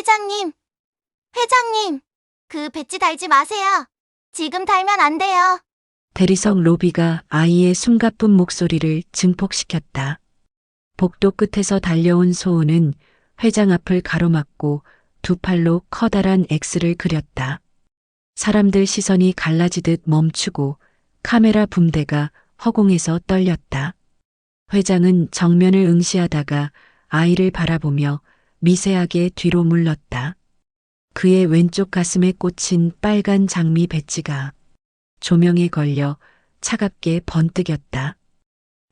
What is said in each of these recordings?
회장님, 회장님, 그 배지 달지 마세요. 지금 달면 안 돼요. 대리석 로비가 아이의 숨가쁜 목소리를 증폭시켰다. 복도 끝에서 달려온 소은은 회장 앞을 가로막고 두 팔로 커다란 X를 그렸다. 사람들 시선이 갈라지듯 멈추고 카메라 붐대가 허공에서 떨렸다. 회장은 정면을 응시하다가 아이를 바라보며 미세하게 뒤로 물렀다. 그의 왼쪽 가슴에 꽂힌 빨간 장미 배지가 조명에 걸려 차갑게 번뜩였다.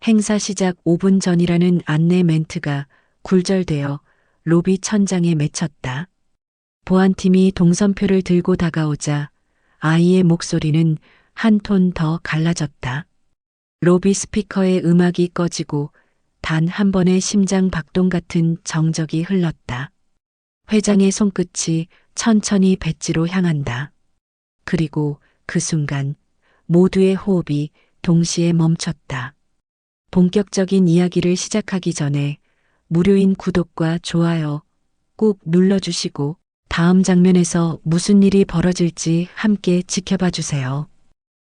행사 시작 5분 전이라는 안내 멘트가 굴절되어 로비 천장에 맺혔다. 보안팀이 동선표를 들고 다가오자 아이의 목소리는 한 톤 더 갈라졌다. 로비 스피커의 음악이 꺼지고 단 한 번의 심장 박동 같은 정적이 흘렀다. 회장의 손끝이 천천히 배지로 향한다. 그리고 그 순간 모두의 호흡이 동시에 멈췄다. 본격적인 이야기를 시작하기 전에 무료인 구독과 좋아요 꼭 눌러주시고 다음 장면에서 무슨 일이 벌어질지 함께 지켜봐 주세요.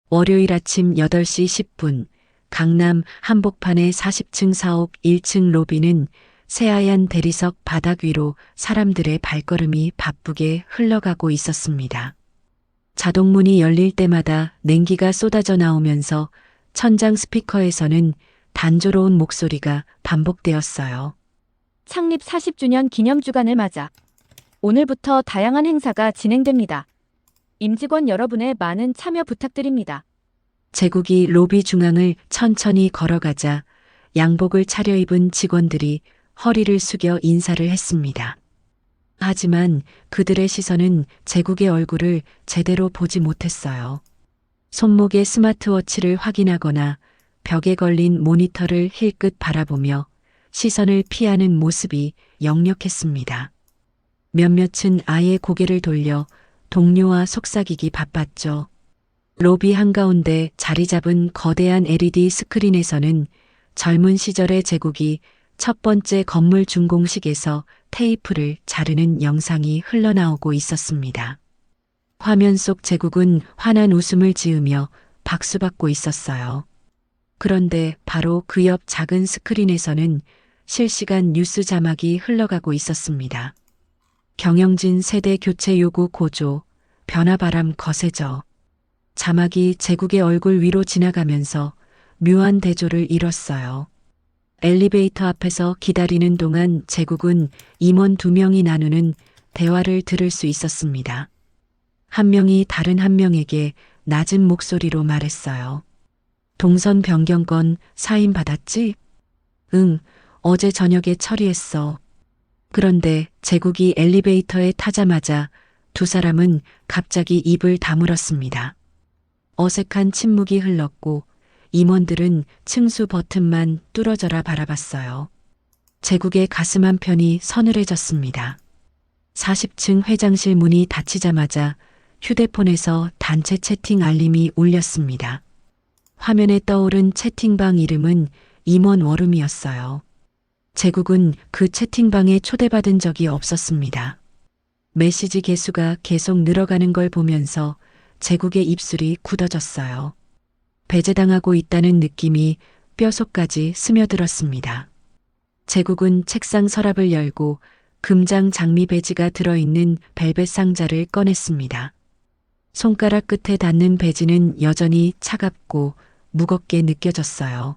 월요일 아침 8시 10분 강남 한복판의 40층 사옥 1층 로비는 새하얀 대리석 바닥 위로 사람들의 발걸음이 바쁘게 흘러가고 있었습니다. 자동문이 열릴 때마다 냉기가 쏟아져 나오면서 천장 스피커에서는 단조로운 목소리가 반복되었어요. 창립 40주년 기념 주간을 맞아 오늘부터 다양한 행사가 진행됩니다. 임직원 여러분의 많은 참여 부탁드립니다. 제국이 로비 중앙을 천천히 걸어가자 양복을 차려입은 직원들이 허리를 숙여 인사를 했습니다. 하지만 그들의 시선은 제국의 얼굴을 제대로 보지 못했어요. 손목의 스마트워치를 확인하거나 벽에 걸린 모니터를 힐끗 바라보며 시선을 피하는 모습이 역력했습니다. 몇몇은 아예 고개를 돌려 동료와 속삭이기 바빴죠. 로비 한가운데 자리 잡은 거대한 LED 스크린에서는 젊은 시절의 제국이 첫 번째 건물 준공식에서 테이프를 자르는 영상이 흘러나오고 있었습니다. 화면 속 제국은 환한 웃음을 지으며 박수받고 있었어요. 그런데 바로 그 옆 작은 스크린에서는 실시간 뉴스 자막이 흘러가고 있었습니다. 경영진 세대 교체 요구 고조, 변화바람 거세져. 자막이 제국의 얼굴 위로 지나가면서 묘한 대조를 이뤘어요. 엘리베이터 앞에서 기다리는 동안 제국은 임원 2명이 나누는 대화를 들을 수 있었습니다. 한 명이 다른 한 명에게 낮은 목소리로 말했어요. 동선 변경건 사인 받았지? 응, 어제 저녁에 처리했어. 그런데 제국이 엘리베이터에 타자마자 두 사람은 갑자기 입을 다물었습니다. 어색한 침묵이 흘렀고 임원들은 층수 버튼만 뚫어져라 바라봤어요. 제국의 가슴 한편이 서늘해졌습니다. 40층 회장실 문이 닫히자마자 휴대폰에서 단체 채팅 알림이 울렸습니다. 화면에 떠오른 채팅방 이름은 임원 워룸이었어요. 제국은 그 채팅방에 초대받은 적이 없었습니다. 메시지 개수가 계속 늘어가는 걸 보면서 제국의 입술이 굳어졌어요. 배제당하고 있다는 느낌이 뼛속까지 스며들었습니다. 제국은 책상 서랍을 열고 금장 장미 배지가 들어있는 벨벳 상자를 꺼냈습니다. 손가락 끝에 닿는 배지는 여전히 차갑고 무겁게 느껴졌어요.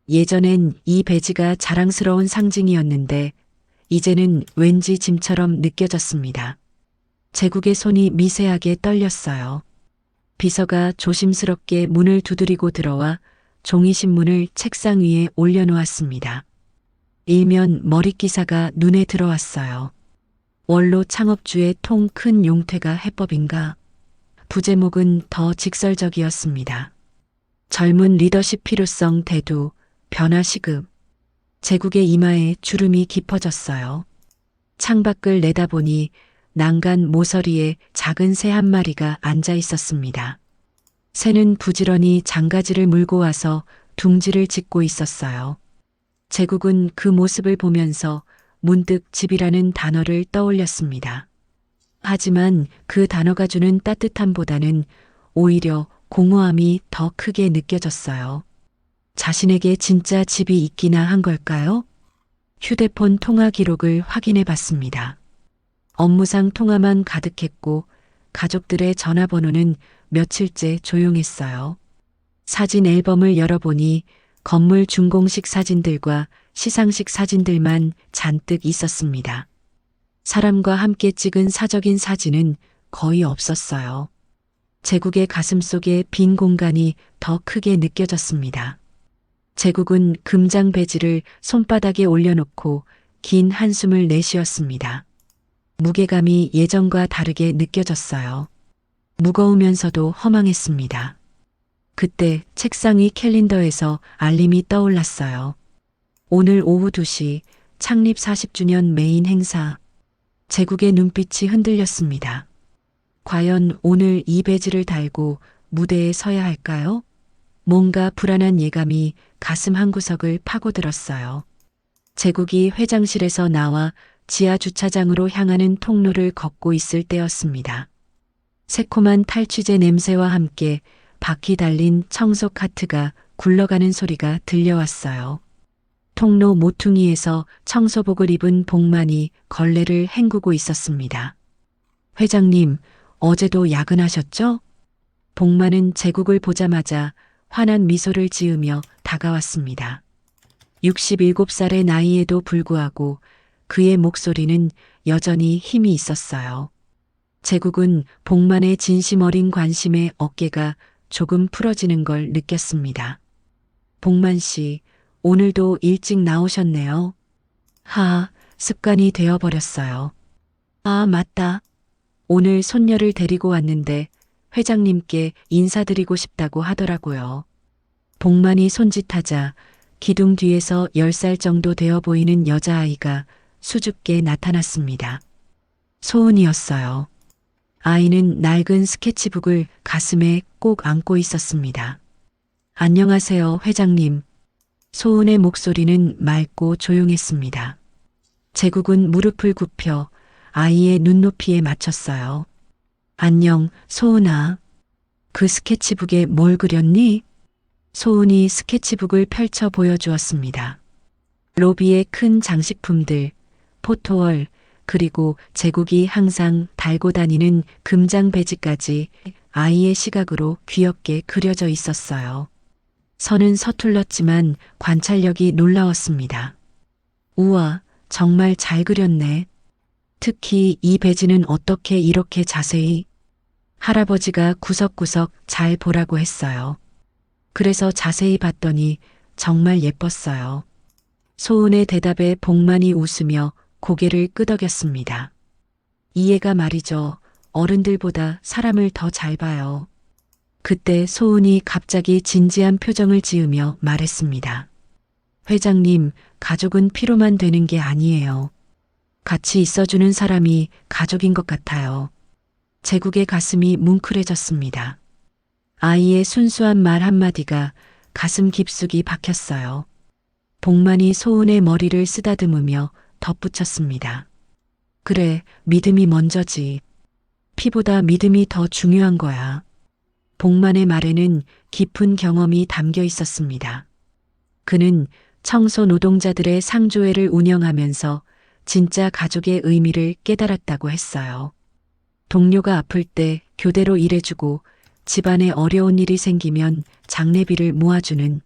예전엔 이 배지가 자랑스러운 상징이었는데 이제는 왠지 짐처럼 느껴졌습니다. 제국의 손이 미세하게 떨렸어요. 비서가 조심스럽게 문을 두드리고 들어와 종이신문을 책상 위에 올려놓았습니다. 일면 머릿기사가 눈에 들어왔어요. 원로 창업주의 통 큰 용퇴가 해법인가? 부제목은 더 직설적이었습니다. 젊은 리더십 필요성 대두, 변화 시급. 제국의 이마에 주름이 깊어졌어요. 창밖을 내다보니 난간 모서리에 작은 새 한 마리가 앉아 있었습니다. 새는 부지런히 장가지를 물고 와서 둥지를 짓고 있었어요. 제국은 그 모습을 보면서 문득 집이라는 단어를 떠올렸습니다. 하지만 그 단어가 주는 따뜻함보다는 오히려 공허함이 더 크게 느껴졌어요. 자신에게 진짜 집이 있기나 한 걸까요? 휴대폰 통화 기록을 확인해 봤습니다. 업무상 통화만 가득했고 가족들의 전화번호는 며칠째 조용했어요. 사진 앨범을 열어보니 건물 준공식 사진들과 시상식 사진들만 잔뜩 있었습니다. 사람과 함께 찍은 사적인 사진은 거의 없었어요. 제국의 가슴속에 빈 공간이 더 크게 느껴졌습니다. 제국은 금장 배지를 손바닥에 올려놓고 긴 한숨을 내쉬었습니다. 무게감이 예전과 다르게 느껴졌어요. 무거우면서도 허망했습니다. 그때 책상 위 캘린더에서 알림이 떠올랐어요. 오늘 오후 2시 창립 40주년 메인 행사. 제국의 눈빛이 흔들렸습니다. 과연 오늘 이 배지를 달고 무대에 서야 할까요? 뭔가 불안한 예감이 가슴 한구석을 파고들었어요. 제국이 회장실에서 나와 지하 주차장으로 향하는 통로를 걷고 있을 때였습니다. 새콤한 탈취제 냄새와 함께 바퀴 달린 청소 카트가 굴러가는 소리가 들려왔어요. 통로 모퉁이에서 청소복을 입은 복만이 걸레를 헹구고 있었습니다. 회장님, 어제도 야근하셨죠? 복만은 제국을 보자마자 환한 미소를 지으며 다가왔습니다. 67살의 나이에도 불구하고 그의 목소리는 여전히 힘이 있었어요. 제국은 복만의 진심 어린 관심에 어깨가 조금 풀어지는 걸 느꼈습니다. 복만 씨, 오늘도 일찍 나오셨네요. 습관이 되어버렸어요. 아, 맞다. 오늘 손녀를 데리고 왔는데 회장님께 인사드리고 싶다고 하더라고요. 복만이 손짓하자 기둥 뒤에서 10살 정도 되어 보이는 여자아이가 수줍게 나타났습니다. 소은이었어요. 아이는 낡은 스케치북을 가슴에 꼭 안고 있었습니다. 안녕하세요, 회장님. 소은의 목소리는 맑고 조용했습니다. 제국은 무릎을 굽혀 아이의 눈높이에 맞췄어요. 안녕, 소은아. 그 스케치북에 뭘 그렸니? 소은이 스케치북을 펼쳐 보여주었습니다. 로비의 큰 장식품들, 포토월, 그리고 제국이 항상 달고 다니는 금장 배지까지 아이의 시각으로 귀엽게 그려져 있었어요. 선은 서툴렀지만 관찰력이 놀라웠습니다. 우와, 정말 잘 그렸네. 특히 이 배지는 어떻게 이렇게 자세히? 할아버지가 구석구석 잘 보라고 했어요. 그래서 자세히 봤더니 정말 예뻤어요. 소은의 대답에 복만이 웃으며 고개를 끄덕였습니다. 이 애가 말이죠. 어른들보다 사람을 더 잘 봐요. 그때 소은이 갑자기 진지한 표정을 지으며 말했습니다. 회장님, 가족은 피로만 되는 게 아니에요. 같이 있어주는 사람이 가족인 것 같아요. 제국의 가슴이 뭉클해졌습니다. 아이의 순수한 말 한마디가 가슴 깊숙이 박혔어요. 복만이 소은의 머리를 쓰다듬으며 덧붙였습니다. 그래, 믿음이 먼저지. 피보다 믿음이 더 중요한 거야. 복만의 말에는 깊은 경험이 담겨 있었습니다. 그는 청소 노동자들의 상조회를 운영하면서 진짜 가족의 의미를 깨달았다고 했어요. 동료가 아플 때 교대로 일해주고 집안에 어려운 일이 생기면 장례비를 모아주는,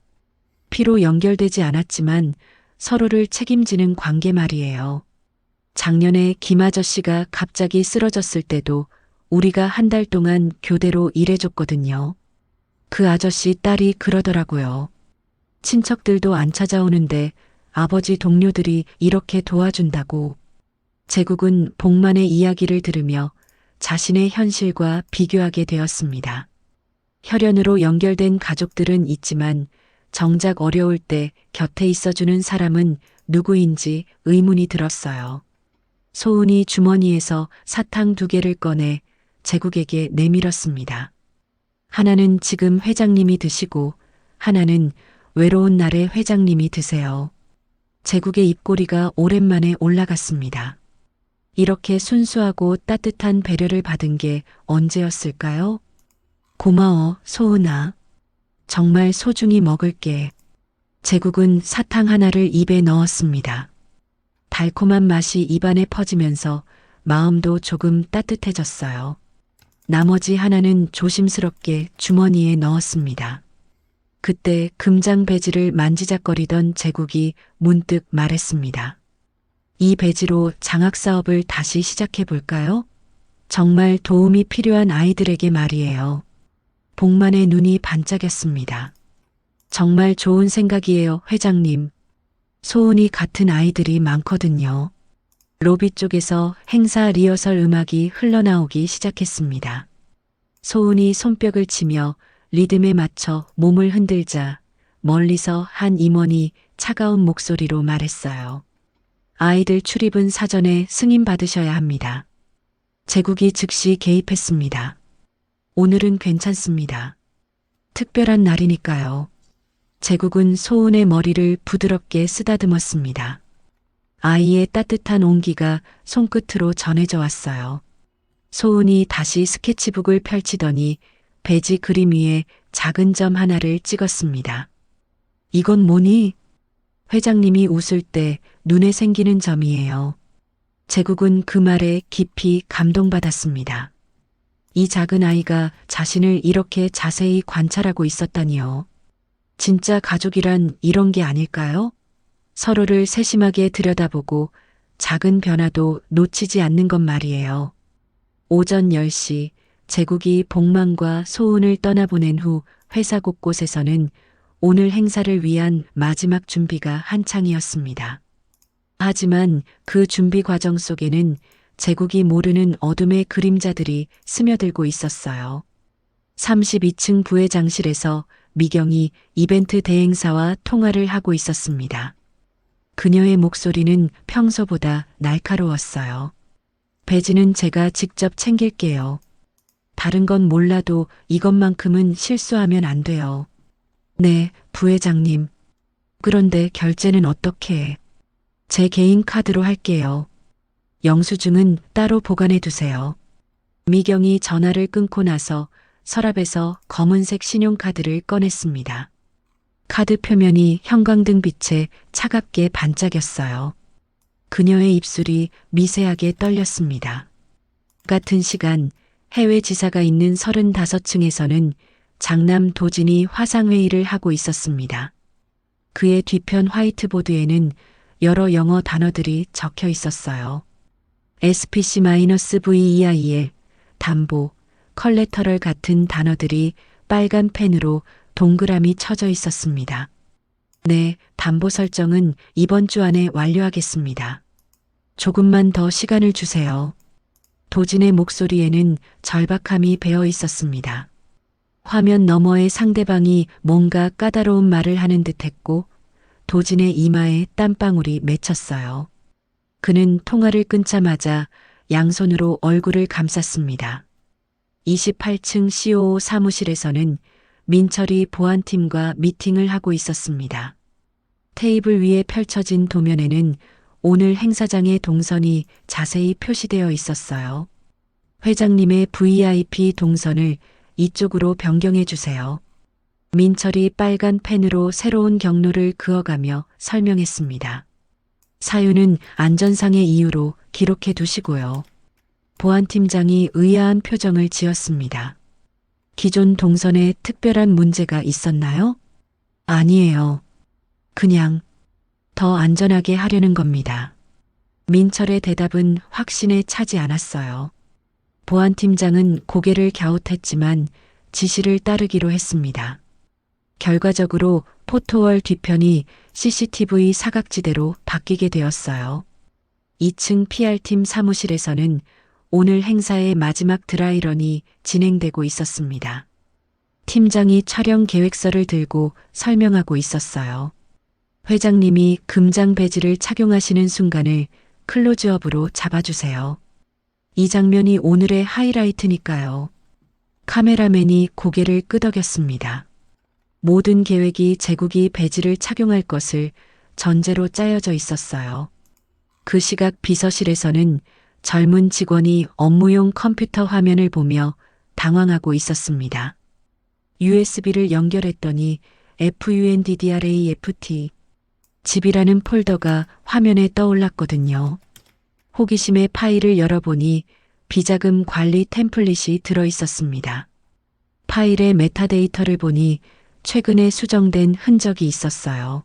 피로 연결되지 않았지만 서로를 책임지는 관계 말이에요. 작년에 김 아저씨가 갑자기 쓰러졌을 때도 우리가 한 달 동안 교대로 일해줬거든요. 그 아저씨 딸이 그러더라고요. 친척들도 안 찾아오는데 아버지 동료들이 이렇게 도와준다고. 제국은 복만의 이야기를 들으며 자신의 현실과 비교하게 되었습니다. 혈연으로 연결된 가족들은 있지만 정작 어려울 때 곁에 있어주는 사람은 누구인지 의문이 들었어요. 소은이 주머니에서 사탕 2개를 꺼내 제국에게 내밀었습니다. 하나는 지금 회장님이 드시고 하나는 외로운 날에 회장님이 드세요. 제국의 입꼬리가 오랜만에 올라갔습니다. 이렇게 순수하고 따뜻한 배려를 받은 게 언제였을까요? 고마워, 소은아. 정말 소중히 먹을게. 제국은 사탕 하나를 입에 넣었습니다. 달콤한 맛이 입안에 퍼지면서 마음도 조금 따뜻해졌어요. 나머지 하나는 조심스럽게 주머니에 넣었습니다. 그때 금장 배지를 만지작거리던 제국이 문득 말했습니다. 이 배지로 장학 사업을 다시 시작해 볼까요? 정말 도움이 필요한 아이들에게 말이에요. 복만의 눈이 반짝였습니다. 정말 좋은 생각이에요, 회장님. 소은이 같은 아이들이 많거든요. 로비 쪽에서 행사 리허설 음악이 흘러나오기 시작했습니다. 소은이 손뼉을 치며 리듬에 맞춰 몸을 흔들자 멀리서 한 임원이 차가운 목소리로 말했어요. 아이들 출입은 사전에 승인받으셔야 합니다. 제국이 즉시 개입했습니다. 오늘은 괜찮습니다. 특별한 날이니까요. 제국은 소은의 머리를 부드럽게 쓰다듬었습니다. 아이의 따뜻한 온기가 손끝으로 전해져 왔어요. 소은이 다시 스케치북을 펼치더니 배지 그림 위에 작은 점 하나를 찍었습니다. 이건 뭐니? 회장님이 웃을 때 눈에 생기는 점이에요. 제국은 그 말에 깊이 감동받았습니다. 이 작은 아이가 자신을 이렇게 자세히 관찰하고 있었다니요. 진짜 가족이란 이런 게 아닐까요? 서로를 세심하게 들여다보고 작은 변화도 놓치지 않는 것 말이에요. 오전 10시 제국이 복만과 소은을 떠나보낸 후 회사 곳곳에서는 오늘 행사를 위한 마지막 준비가 한창이었습니다. 하지만 그 준비 과정 속에는 제국이 모르는 어둠의 그림자들이 스며들고 있었어요. 32층 부회장실에서 미경이 이벤트 대행사와 통화를 하고 있었습니다. 그녀의 목소리는 평소보다 날카로웠어요. 배지는 제가 직접 챙길게요. 다른 건 몰라도 이것만큼은 실수하면 안 돼요. 네, 부회장님. 그런데 결제는 어떻게? 제 개인 카드로 할게요. 영수증은 따로 보관해 두세요. 미경이 전화를 끊고 나서 서랍에서 검은색 신용카드를 꺼냈습니다. 카드 표면이 형광등 빛에 차갑게 반짝였어요. 그녀의 입술이 미세하게 떨렸습니다. 같은 시간 해외 지사가 있는 35층에서는 장남 도진이 화상회의를 하고 있었습니다. 그의 뒤편 화이트보드에는 여러 영어 단어들이 적혀 있었어요. SPC-VEIL, 담보, 컬레터럴 같은 단어들이 빨간 펜으로 동그라미 쳐져 있었습니다. 네, 담보 설정은 이번 주 안에 완료하겠습니다. 조금만 더 시간을 주세요. 도진의 목소리에는 절박함이 배어 있었습니다. 화면 너머의 상대방이 뭔가 까다로운 말을 하는 듯했고 도진의 이마에 땀방울이 맺혔어요. 그는 통화를 끊자마자 양손으로 얼굴을 감쌌습니다. 28층 COO 사무실에서는 민철이 보안팀과 미팅을 하고 있었습니다. 테이블 위에 펼쳐진 도면에는 오늘 행사장의 동선이 자세히 표시되어 있었어요. 회장님의 VIP 동선을 이쪽으로 변경해 주세요. 민철이 빨간 펜으로 새로운 경로를 그어가며 설명했습니다. 사유는 안전상의 이유로 기록해 두시고요. 보안팀장이 의아한 표정을 지었습니다. 기존 동선에 특별한 문제가 있었나요? 아니에요. 그냥 더 안전하게 하려는 겁니다. 민철의 대답은 확신에 차지 않았어요. 보안팀장은 고개를 갸웃했지만 지시를 따르기로 했습니다. 결과적으로 포토월 뒤편이 CCTV 사각지대로 바뀌게 되었어요. 2층 PR팀 사무실에서는 오늘 행사의 마지막 드라이런이 진행되고 있었습니다. 팀장이 촬영 계획서를 들고 설명하고 있었어요. 회장님이 금장 배지를 착용하시는 순간을 클로즈업으로 잡아주세요. 이 장면이 오늘의 하이라이트니까요. 카메라맨이 고개를 끄덕였습니다. 모든 계획이 제국이 배지를 착용할 것을 전제로 짜여져 있었어요. 그 시각 비서실에서는 젊은 직원이 업무용 컴퓨터 화면을 보며 당황하고 있었습니다. USB를 연결했더니 FUNDDRAFT 집이라는 폴더가 화면에 떠올랐거든요. 호기심에 파일을 열어보니 비자금 관리 템플릿이 들어 있었습니다. 파일의 메타데이터를 보니 최근에 수정된 흔적이 있었어요.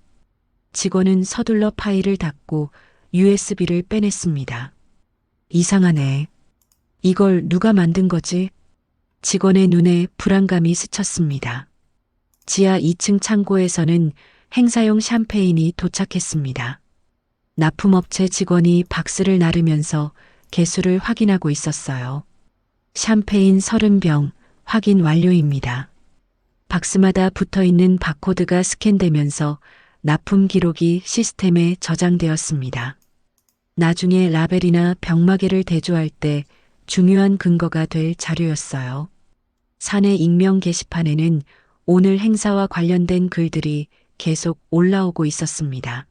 직원은 서둘러 파일을 닫고 USB를 빼냈습니다. 이상하네. 이걸 누가 만든 거지? 직원의 눈에 불안감이 스쳤습니다. 지하 2층 창고에서는 행사용 샴페인이 도착했습니다. 납품업체 직원이 박스를 나르면서 개수를 확인하고 있었어요. 샴페인 30병 확인 완료입니다. 박스마다 붙어있는 바코드가 스캔되면서 납품 기록이 시스템에 저장되었습니다. 나중에 라벨이나 병마개를 대조할 때 중요한 근거가 될 자료였어요. 사내 익명 게시판에는 오늘 행사와 관련된 글들이 계속 올라오고 있었습니다.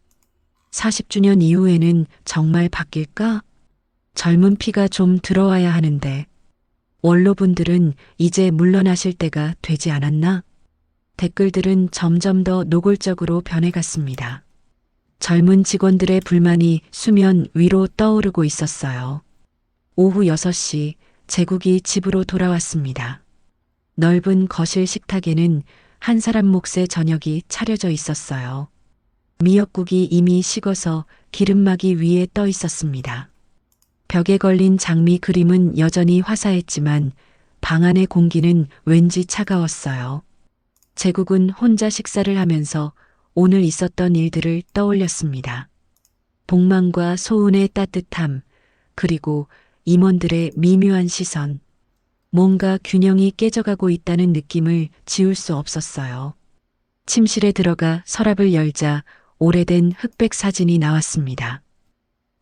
40주년 이후에는 정말 바뀔까? 젊은 피가 좀 들어와야 하는데 원로분들은 이제 물러나실 때가 되지 않았나? 댓글들은 점점 더 노골적으로 변해갔습니다. 젊은 직원들의 불만이 수면 위로 떠오르고 있었어요. 오후 6시 제국이 집으로 돌아왔습니다. 넓은 거실 식탁에는 한 사람 몫의 저녁이 차려져 있었어요. 미역국이 이미 식어서 기름막이 위에 떠 있었습니다. 벽에 걸린 장미 그림은 여전히 화사했지만 방 안의 공기는 왠지 차가웠어요. 제국은 혼자 식사를 하면서 오늘 있었던 일들을 떠올렸습니다. 복만과 소은의 따뜻함, 그리고 임원들의 미묘한 시선. 뭔가 균형이 깨져가고 있다는 느낌을 지울 수 없었어요. 침실에 들어가 서랍을 열자 오래된 흑백 사진이 나왔습니다.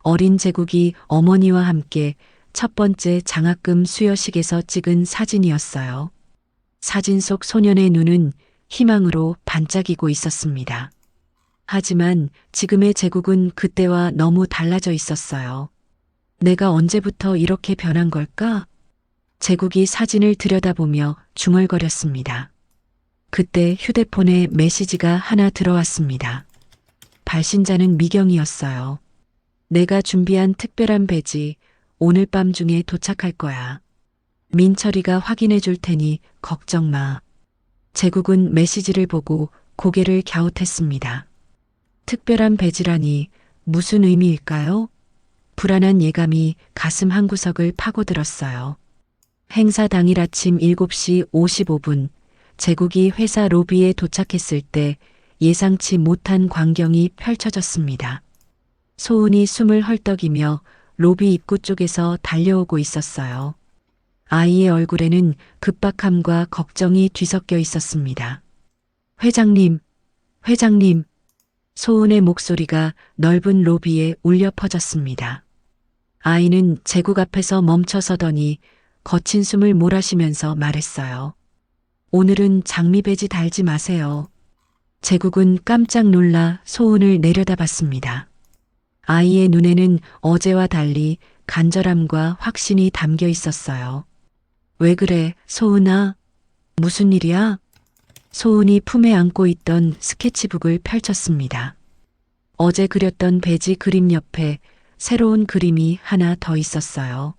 어린 제국이 어머니와 함께 첫 번째 장학금 수여식에서 찍은 사진이었어요. 사진 속 소년의 눈은 희망으로 반짝이고 있었습니다. 하지만 지금의 제국은 그때와 너무 달라져 있었어요. 내가 언제부터 이렇게 변한 걸까? 제국이 사진을 들여다보며 중얼거렸습니다. 그때 휴대폰에 메시지가 하나 들어왔습니다. 발신자는 미경이었어요. 내가 준비한 특별한 배지 오늘 밤 중에 도착할 거야. 민철이가 확인해 줄 테니 걱정 마. 제국은 메시지를 보고 고개를 갸웃했습니다. 특별한 배지라니 무슨 의미일까요? 불안한 예감이 가슴 한구석을 파고들었어요. 행사 당일 아침 7시 55분 제국이 회사 로비에 도착했을 때 예상치 못한 광경이 펼쳐졌습니다. 소은이 숨을 헐떡이며 로비 입구 쪽에서 달려오고 있었어요. 아이의 얼굴에는 급박함과 걱정이 뒤섞여 있었습니다. 회장님, 회장님. 소은의 목소리가 넓은 로비에 울려 퍼졌습니다. 아이는 제국 앞에서 멈춰서더니 거친 숨을 몰아쉬면서 말했어요. 오늘은 장미배지 달지 마세요. 제국은 깜짝 놀라 소은을 내려다봤습니다. 아이의 눈에는 어제와 달리 간절함과 확신이 담겨 있었어요. 왜 그래, 소은아? 무슨 일이야? 소은이 품에 안고 있던 스케치북을 펼쳤습니다. 어제 그렸던 배지 그림 옆에 새로운 그림이 하나 더 있었어요.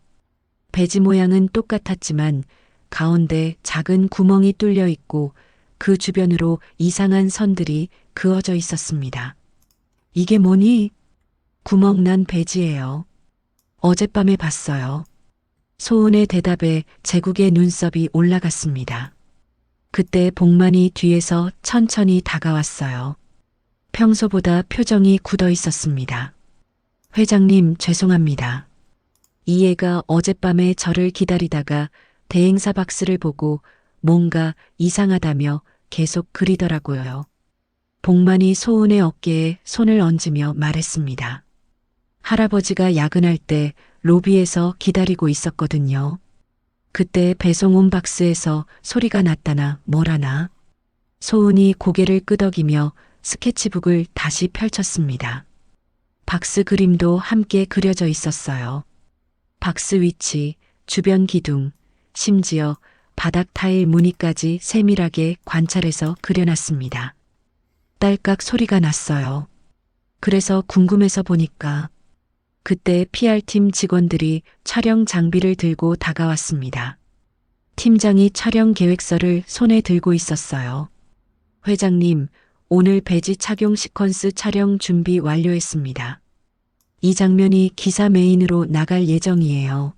배지 모양은 똑같았지만 가운데 작은 구멍이 뚫려 있고 그 주변으로 이상한 선들이 그어져 있었습니다. 이게 뭐니? 구멍 난 배지예요. 어젯밤에 봤어요. 소은의 대답에 제국의 눈썹이 올라갔습니다. 그때 복만이 뒤에서 천천히 다가왔어요. 평소보다 표정이 굳어 있었습니다. 회장님, 죄송합니다. 이 애가 어젯밤에 저를 기다리다가 대행사 박스를 보고 뭔가 이상하다며 계속 그리더라고요. 복만이 소은의 어깨에 손을 얹으며 말했습니다. 할아버지가 야근할 때 로비에서 기다리고 있었거든요. 그때 배송 온 박스에서 소리가 났다나 뭐라나. 소은이 고개를 끄덕이며 스케치북을 다시 펼쳤습니다. 박스 그림도 함께 그려져 있었어요. 박스 위치, 주변 기둥, 심지어 바닥 타일 무늬까지 세밀하게 관찰해서 그려놨습니다. 딸깍 소리가 났어요. 그래서 궁금해서 보니까 그때 PR팀 직원들이 촬영 장비를 들고 다가왔습니다. 팀장이 촬영 계획서를 손에 들고 있었어요. 회장님, 오늘 배지 착용 시퀀스 촬영 준비 완료했습니다. 이 장면이 기사 메인으로 나갈 예정이에요.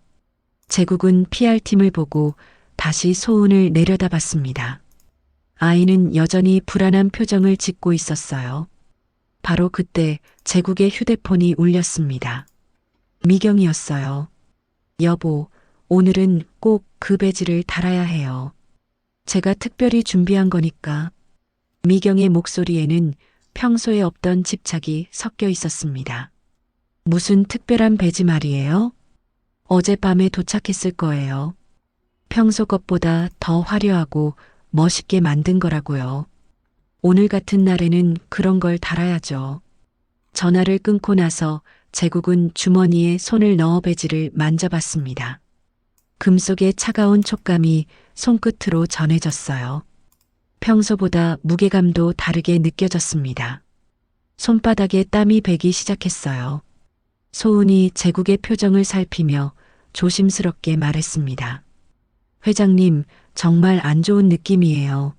제국은 PR팀을 보고 다시 소운을 내려다봤습니다. 아이는 여전히 불안한 표정을 짓고 있었어요. 바로 그때 제국의 휴대폰이 울렸습니다. 미경이었어요. 여보, 오늘은 꼭 그 배지를 달아야 해요. 제가 특별히 준비한 거니까. 미경의 목소리에는 평소에 없던 집착이 섞여 있었습니다. 무슨 특별한 배지 말이에요? 어젯밤에 도착했을 거예요. 평소 것보다 더 화려하고 멋있게 만든 거라고요. 오늘 같은 날에는 그런 걸 달아야죠. 전화를 끊고 나서 제국은 주머니에 손을 넣어 배지를 만져봤습니다. 금속의 차가운 촉감이 손끝으로 전해졌어요. 평소보다 무게감도 다르게 느껴졌습니다. 손바닥에 땀이 배기 시작했어요. 소은이 제국의 표정을 살피며 조심스럽게 말했습니다. 회장님, 정말 안 좋은 느낌이에요.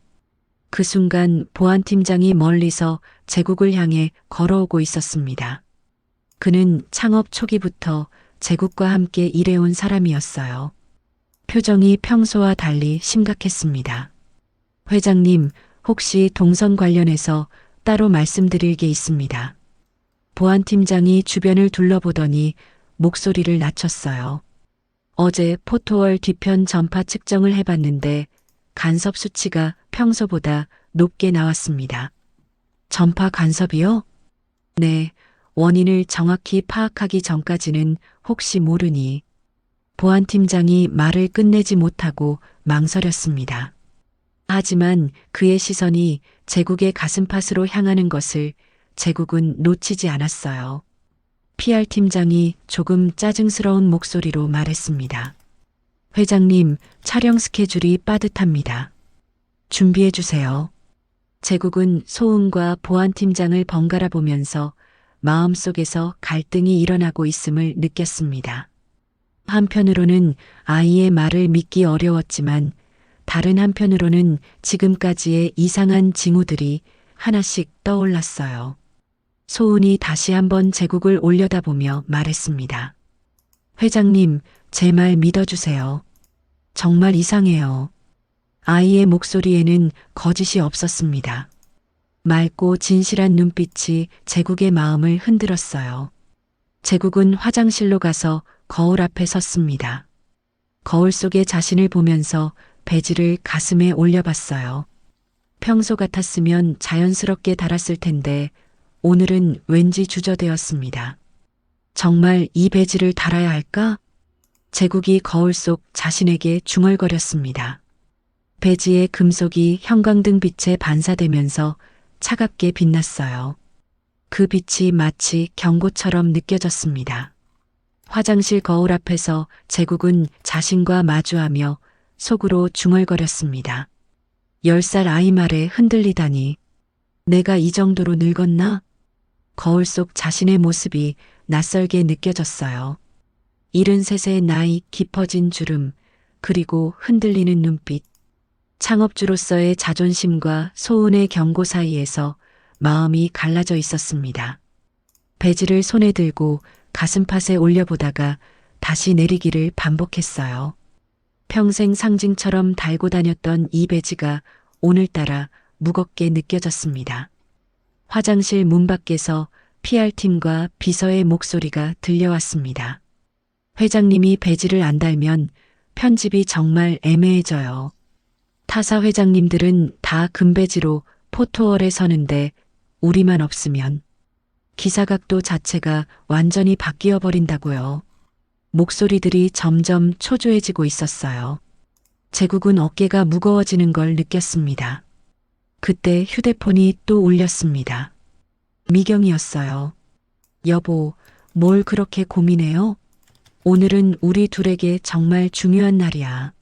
그 순간 보안팀장이 멀리서 제국을 향해 걸어오고 있었습니다. 그는 창업 초기부터 제국과 함께 일해온 사람이었어요. 표정이 평소와 달리 심각했습니다. 회장님, 혹시 동선 관련해서 따로 말씀드릴 게 있습니다. 보안팀장이 주변을 둘러보더니 목소리를 낮췄어요. 어제 포토월 뒤편 전파 측정을 해봤는데 간섭 수치가 평소보다 높게 나왔습니다. 전파 간섭이요? 네, 원인을 정확히 파악하기 전까지는 혹시 모르니. 보안팀장이 말을 끝내지 못하고 망설였습니다. 하지만 그의 시선이 제국의 가슴팍으로 향하는 것을 제국은 놓치지 않았어요. PR팀장이 조금 짜증스러운 목소리로 말했습니다. 회장님, 촬영 스케줄이 빠듯합니다. 준비해 주세요. 제국은 소은과 보안팀장을 번갈아 보면서 마음속에서 갈등이 일어나고 있음을 느꼈습니다. 한편으로는 아이의 말을 믿기 어려웠지만 다른 한편으로는 지금까지의 이상한 징후들이 하나씩 떠올랐어요. 소은이 다시 한번 제국을 올려다보며 말했습니다. 회장님, 제 말 믿어주세요. 정말 이상해요. 아이의 목소리에는 거짓이 없었습니다. 맑고 진실한 눈빛이 제국의 마음을 흔들었어요. 제국은 화장실로 가서 거울 앞에 섰습니다. 거울 속의 자신을 보면서 배지를 가슴에 올려봤어요. 평소 같았으면 자연스럽게 달았을 텐데 오늘은 왠지 주저되었습니다. 정말 이 배지를 달아야 할까? 제국이 거울 속 자신에게 중얼거렸습니다. 배지의 금속이 형광등 빛에 반사되면서 차갑게 빛났어요. 그 빛이 마치 경고처럼 느껴졌습니다. 화장실 거울 앞에서 제국은 자신과 마주하며 속으로 중얼거렸습니다. 10살 아이 말에 흔들리다니. 내가 이 정도로 늙었나? 거울 속 자신의 모습이 낯설게 느껴졌어요. 73의 나이, 깊어진 주름, 그리고 흔들리는 눈빛. 창업주로서의 자존심과 소은의 경고 사이에서 마음이 갈라져 있었습니다. 배지를 손에 들고 가슴팍에 올려보다가 다시 내리기를 반복했어요. 평생 상징처럼 달고 다녔던 이 배지가 오늘따라 무겁게 느껴졌습니다. 화장실 문 밖에서 PR팀과 비서의 목소리가 들려왔습니다. 회장님이 배지를 안 달면 편집이 정말 애매해져요. 타사 회장님들은 다 금배지로 포토월에 서는데 우리만 없으면 기사 각도 자체가 완전히 바뀌어 버린다고요. 목소리들이 점점 초조해지고 있었어요. 제국은 어깨가 무거워지는 걸 느꼈습니다. 그때 휴대폰이 또 울렸습니다. 미경이었어요. 여보, 뭘 그렇게 고민해요? 오늘은 우리 둘에게 정말 중요한 날이야.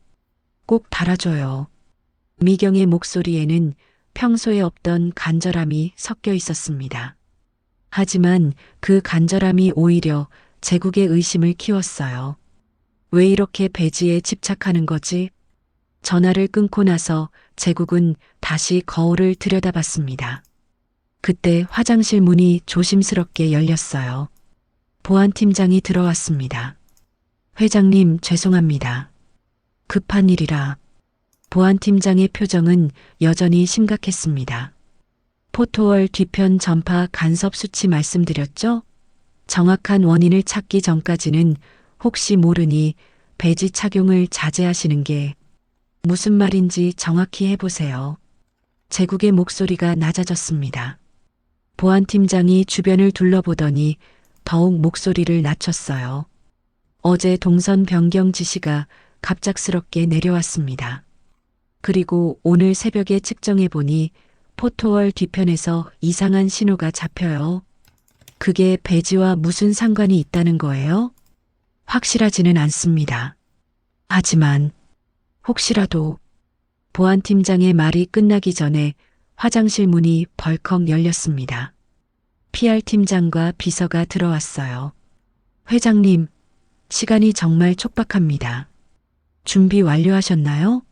꼭 달아줘요. 미경의 목소리에는 평소에 없던 간절함이 섞여 있었습니다. 하지만 그 간절함이 오히려 제국의 의심을 키웠어요. 왜 이렇게 배지에 집착하는 거지? 전화를 끊고 나서 제국은 다시 거울을 들여다봤습니다. 그때 화장실 문이 조심스럽게 열렸어요. 보안팀장이 들어왔습니다. 회장님, 죄송합니다. 급한 일이라. 보안팀장의 표정은 여전히 심각했습니다. 포토월 뒤편 전파 간섭 수치 말씀드렸죠? 정확한 원인을 찾기 전까지는 혹시 모르니 배지 착용을 자제하시는 게 무슨 말인지 정확히 해보세요. 제국의 목소리가 낮아졌습니다. 보안팀장이 주변을 둘러보더니 더욱 목소리를 낮췄어요. 어제 동선 변경 지시가 갑작스럽게 내려왔습니다. 그리고 오늘 새벽에 측정해보니 포토월 뒤편에서 이상한 신호가 잡혀요. 그게 배지와 무슨 상관이 있다는 거예요? 확실하지는 않습니다. 하지만 혹시라도 보안팀장의 말이 끝나기 전에 화장실 문이 벌컥 열렸습니다. PR팀장과 비서가 들어왔어요. 회장님, 시간이 정말 촉박합니다. 준비 완료하셨나요?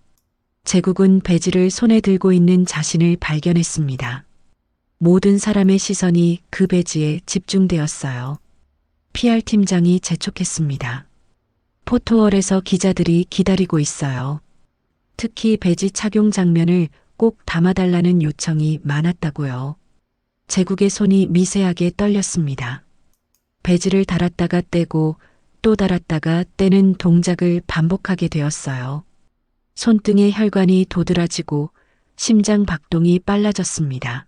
제국은 배지를 손에 들고 있는 자신을 발견했습니다. 모든 사람의 시선이 그 배지에 집중되었어요. PR팀장이 재촉했습니다. 포토월에서 기자들이 기다리고 있어요. 특히 배지 착용 장면을 꼭 담아달라는 요청이 많았다고요. 제국의 손이 미세하게 떨렸습니다. 배지를 달았다가 떼고 또 달았다가 떼는 동작을 반복하게 되었어요. 손등의 혈관이 도드라지고 심장 박동이 빨라졌습니다.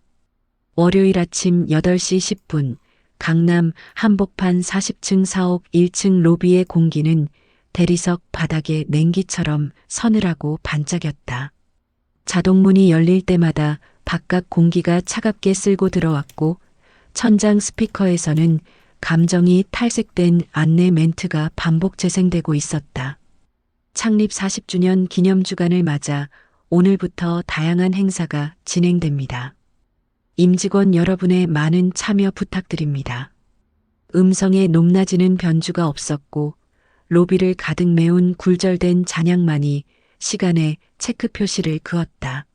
월요일 아침 8시 10분 강남 한복판 40층 사옥 1층 로비의 공기는 대리석 바닥에 냉기처럼 서늘하고 반짝였다. 자동문이 열릴 때마다 바깥 공기가 차갑게 쓸고 들어왔고 천장 스피커에서는 감정이 탈색된 안내 멘트가 반복 재생되고 있었다. 창립 40주년 기념주간을 맞아 오늘부터 다양한 행사가 진행됩니다. 임직원 여러분의 많은 참여 부탁드립니다. 음성에 높낮이는 변주가 없었고 로비를 가득 메운 굴절된 잔향만이 시간에 체크 표시를 그었다.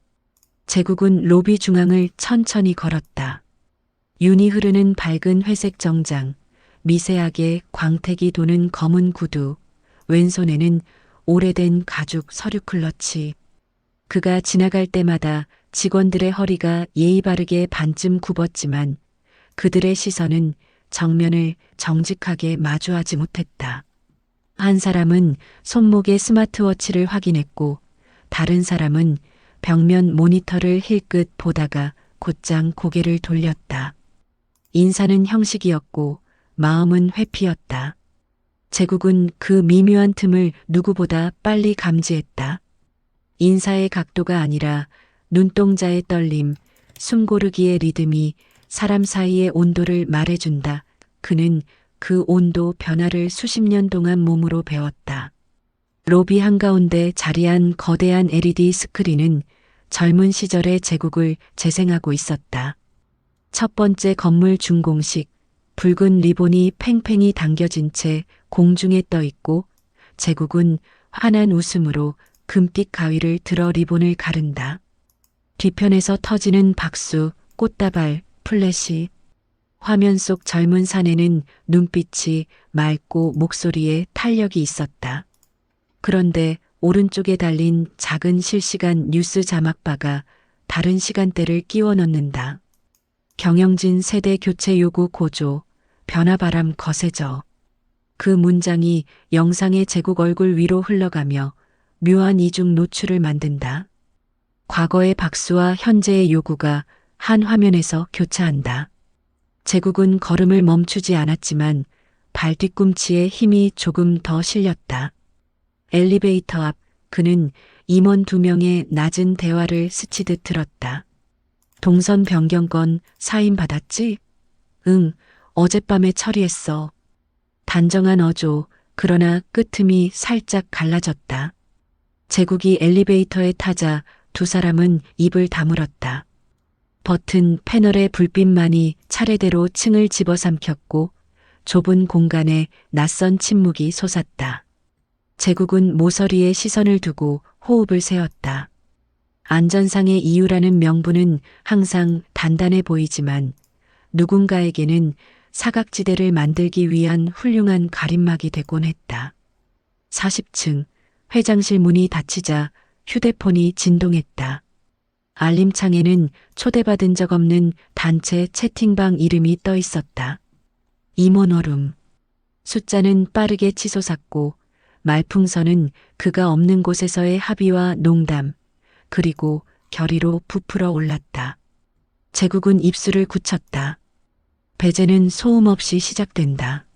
제국은 로비 중앙을 천천히 걸었다. 윤이 흐르는 밝은 회색 정장, 미세하게 광택이 도는 검은 구두, 왼손에는 오래된 가죽 서류 클러치. 그가 지나갈 때마다 직원들의 허리가 예의 바르게 반쯤 굽었지만 그들의 시선은 정면을 정직하게 마주하지 못했다. 한 사람은 손목에 스마트워치를 확인했고 다른 사람은 벽면 모니터를 힐끗 보다가 곧장 고개를 돌렸다. 인사는 형식이었고 마음은 회피였다. 제국은 그 미묘한 틈을 누구보다 빨리 감지했다. 인사의 각도가 아니라 눈동자의 떨림, 숨고르기의 리듬이 사람 사이의 온도를 말해준다. 그는 그 온도 변화를 수십 년 동안 몸으로 배웠다. 로비 한가운데 자리한 거대한 LED 스크린은 젊은 시절의 제국을 재생하고 있었다. 첫 번째 건물 준공식, 붉은 리본이 팽팽히 당겨진 채 공중에 떠 있고 제국은 환한 웃음으로 금빛 가위를 들어 리본을 가른다. 뒤편에서 터지는 박수, 꽃다발, 플래시. 화면 속 젊은 사내는 눈빛이 맑고 목소리에 탄력이 있었다. 그런데 오른쪽에 달린 작은 실시간 뉴스 자막바가 다른 시간대를 끼워 넣는다. 경영진 세대 교체 요구 고조, 변화바람 거세져. 그 문장이 영상의 제국 얼굴 위로 흘러가며 묘한 이중 노출을 만든다. 과거의 박수와 현재의 요구가 한 화면에서 교차한다. 제국은 걸음을 멈추지 않았지만 발 뒤꿈치에 힘이 조금 더 실렸다. 엘리베이터 앞 그는 임원 2명의 낮은 대화를 스치듯 들었다. 동선 변경권 사인 받았지? 응, 어젯밤에 처리했어. 단정한 어조, 그러나 끝틈이 살짝 갈라졌다. 제국이 엘리베이터에 타자 두 사람은 입을 다물었다. 버튼 패널의 불빛만이 차례대로 층을 집어삼켰고 좁은 공간에 낯선 침묵이 솟았다. 제국은 모서리에 시선을 두고 호흡을 세웠다. 안전상의 이유라는 명분은 항상 단단해 보이지만 누군가에게는 사각지대를 만들기 위한 훌륭한 가림막이 되곤 했다. 40층 회장실 문이 닫히자 휴대폰이 진동했다. 알림창에는 초대받은 적 없는 단체 채팅방 이름이 떠 있었다. 임원어룸. 숫자는 빠르게 치솟았고 말풍선은 그가 없는 곳에서의 합의와 농담, 그리고 결의로 부풀어 올랐다. 제국은 입술을 굳혔다. 배제는 소음 없이 시작된다.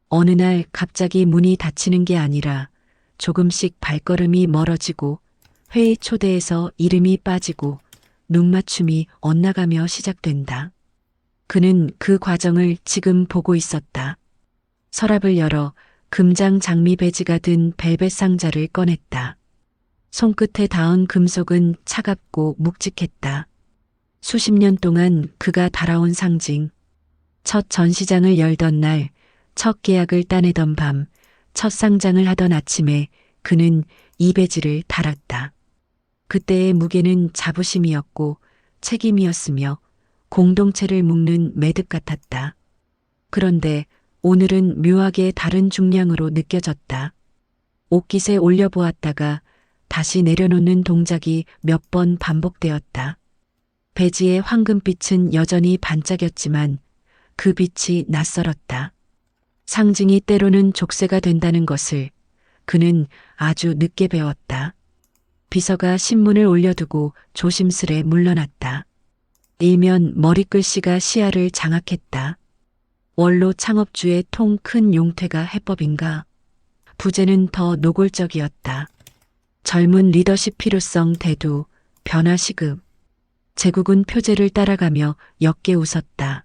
어느 날 갑자기 문이 닫히는 게 아니라 조금씩 발걸음이 멀어지고 회의 초대에서 이름이 빠지고 눈맞춤이 엇나가며 시작된다. 그는 그 과정을 지금 보고 있었다. 서랍을 열어 금장 장미 배지가 든 벨벳 상자를 꺼냈다. 손끝에 닿은 금속은 차갑고 묵직했다. 수십 년 동안 그가 달아온 상징. 첫 전시장을 열던 날, 첫 계약을 따내던 밤, 첫 상장을 하던 아침에 그는 이 배지를 달았다. 그때의 무게는 자부심이었고 책임이었으며 공동체를 묶는 매듭 같았다. 그런데 오늘은 묘하게 다른 중량으로 느껴졌다. 옷깃에 올려보았다가 다시 내려놓는 동작이 몇 번 반복되었다. 배지의 황금빛은 여전히 반짝였지만 그 빛이 낯설었다. 상징이 때로는 족쇄가 된다는 것을 그는 아주 늦게 배웠다. 비서가 신문을 올려두고 조심스레 물러났다. 일면 머리글씨가 시야를 장악했다. 원로 창업주의 통 큰 용퇴가 해법인가? 부제는 더 노골적이었다. 젊은 리더십 필요성 대두, 변화 시급. 제국은 표제를 따라가며 옅게 웃었다.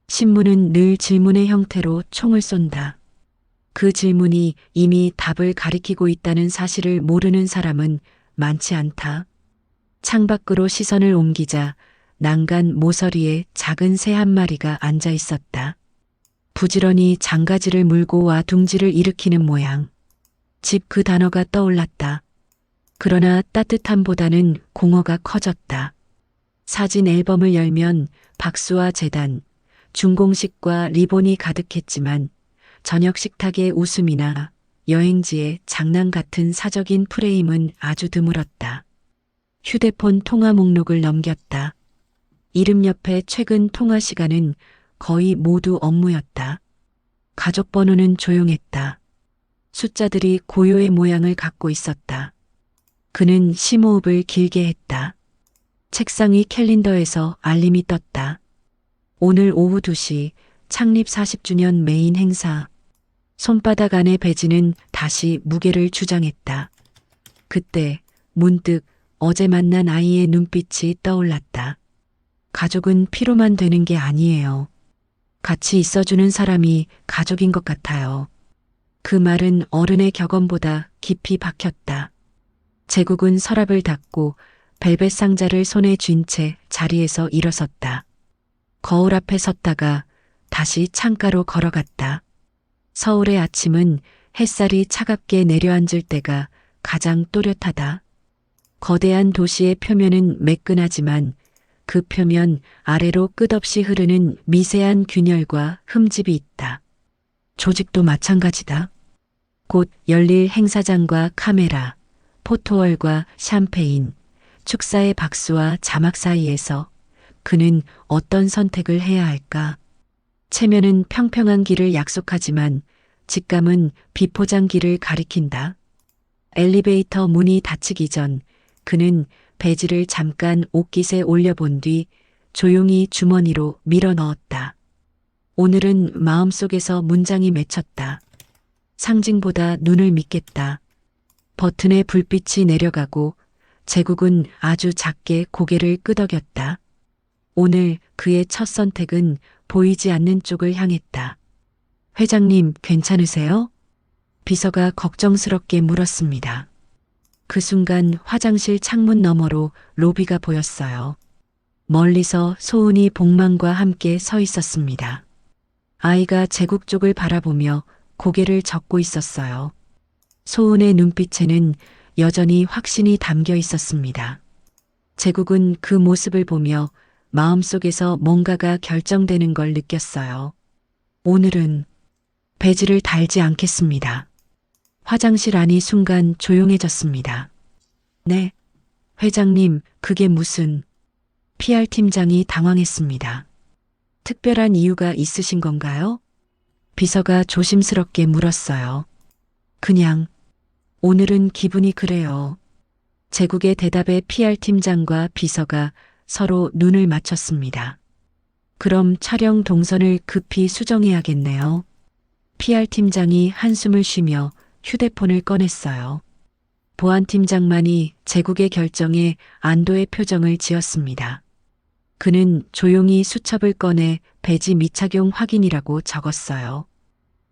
신문은 늘 질문의 형태로 총을 쏜다. 그 질문이 이미 답을 가리키고 있다는 사실을 모르는 사람은 많지 않다. 창밖으로 시선을 옮기자 난간 모서리에 작은 새 한 마리가 앉아 있었다. 부지런히 장가지를 물고 와 둥지를 일으키는 모양. 집 그 단어가 떠올랐다. 그러나 따뜻함보다는 공허가 커졌다. 사진 앨범을 열면 박수와 재단, 준공식과 리본이 가득했지만 저녁 식탁의 웃음이나 여행지의 장난 같은 사적인 프레임은 아주 드물었다. 휴대폰 통화 목록을 넘겼다. 이름 옆에 최근 통화 시간은 거의 모두 업무였다. 가족 번호는 조용했다. 숫자들이 고요의 모양을 갖고 있었다. 그는 심호흡을 길게 했다. 책상 위 캘린더에서 알림이 떴다. 오늘 오후 2시 창립 40주년 메인 행사. 손바닥 안의 배지는 다시 무게를 주장했다. 그때 문득 어제 만난 아이의 눈빛이 떠올랐다. 가족은 피로만 되는 게 아니에요. 같이 있어주는 사람이 가족인 것 같아요. 그 말은 어른의 격언보다 깊이 박혔다. 제국은 서랍을 닫고 벨벳 상자를 손에 쥔 채 자리에서 일어섰다. 거울 앞에 섰다가 다시 창가로 걸어갔다. 서울의 아침은 햇살이 차갑게 내려앉을 때가 가장 또렷하다. 거대한 도시의 표면은 매끈하지만 그 표면 아래로 끝없이 흐르는 미세한 균열과 흠집이 있다. 조직도 마찬가지다. 곧 열릴 행사장과 카메라, 포토월과 샴페인, 축사의 박수와 자막 사이에서 그는 어떤 선택을 해야 할까? 체면은 평평한 길을 약속하지만 직감은 비포장 길을 가리킨다. 엘리베이터 문이 닫히기 전 그는 배지를 잠깐 옷깃에 올려본 뒤 조용히 주머니로 밀어 넣었다. 오늘은 마음속에서 문장이 맺혔다. 상징보다 눈을 믿겠다. 버튼의 불빛이 내려가고 제국은 아주 작게 고개를 끄덕였다. 오늘 그의 첫 선택은 보이지 않는 쪽을 향했다. 회장님, 괜찮으세요? 비서가 걱정스럽게 물었습니다. 그 순간 화장실 창문 너머로 로비가 보였어요. 멀리서 소은이 복만과 함께 서 있었습니다. 아이가 제국 쪽을 바라보며 고개를 젓고 있었어요. 소은의 눈빛에는 여전히 확신이 담겨 있었습니다. 제국은 그 모습을 보며 마음속에서 뭔가가 결정되는 걸 느꼈어요. 오늘은 배지를 달지 않겠습니다. 화장실 안이 순간 조용해졌습니다. 네, 회장님, 그게 무슨... PR 팀장이 당황했습니다. 특별한 이유가 있으신 건가요? 비서가 조심스럽게 물었어요. 그냥 오늘은 기분이 그래요. 제국의 대답에 PR 팀장과 비서가 서로 눈을 맞췄습니다. 그럼 촬영 동선을 급히 수정해야겠네요. PR 팀장이 한숨을 쉬며 휴대폰을 꺼냈어요. 보안팀장만이 제국의 결정에 안도의 표정을 지었습니다. 그는 조용히 수첩을 꺼내 배지 미착용 확인이라고 적었어요.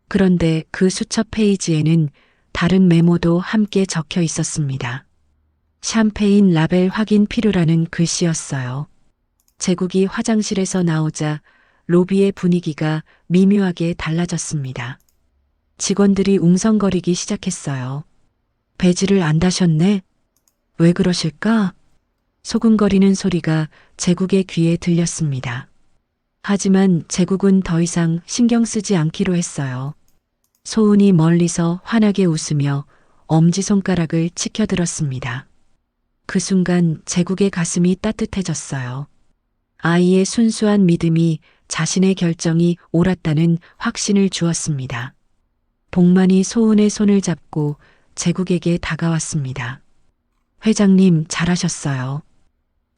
그런데 그 수첩 페이지에는 다른 메모도 함께 적혀 있었습니다. 샴페인 라벨 확인 필요라는 글씨였어요. 제국이 화장실에서 나오자 로비의 분위기가 미묘하게 달라졌습니다. 직원들이 웅성거리기 시작했어요. 배지를 안 다셨네? 왜 그러실까? 소근거리는 소리가 제국의 귀에 들렸습니다. 하지만 제국은 더 이상 신경 쓰지 않기로 했어요. 소은이 멀리서 환하게 웃으며 엄지손가락을 치켜들었습니다. 그 순간 제국의 가슴이 따뜻해졌어요. 아이의 순수한 믿음이 자신의 결정이 옳았다는 확신을 주었습니다. 복만이 소은의 손을 잡고 제국에게 다가왔습니다. 회장님, 잘하셨어요.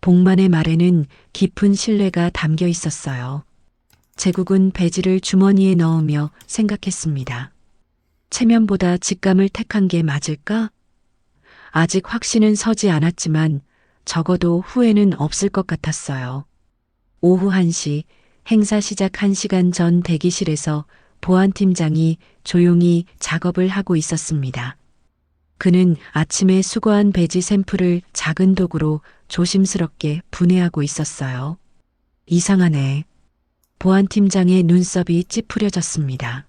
복만의 말에는 깊은 신뢰가 담겨 있었어요. 제국은 배지를 주머니에 넣으며 생각했습니다. 체면보다 직감을 택한 게 맞을까? 아직 확신은 서지 않았지만 적어도 후회는 없을 것 같았어요. 오후 1시, 행사 시작 1시간 전 대기실에서 보안팀장이 조용히 작업을 하고 있었습니다. 그는 아침에 수거한 배지 샘플을 작은 도구로 조심스럽게 분해하고 있었어요. 이상하네. 보안팀장의 눈썹이 찌푸려졌습니다.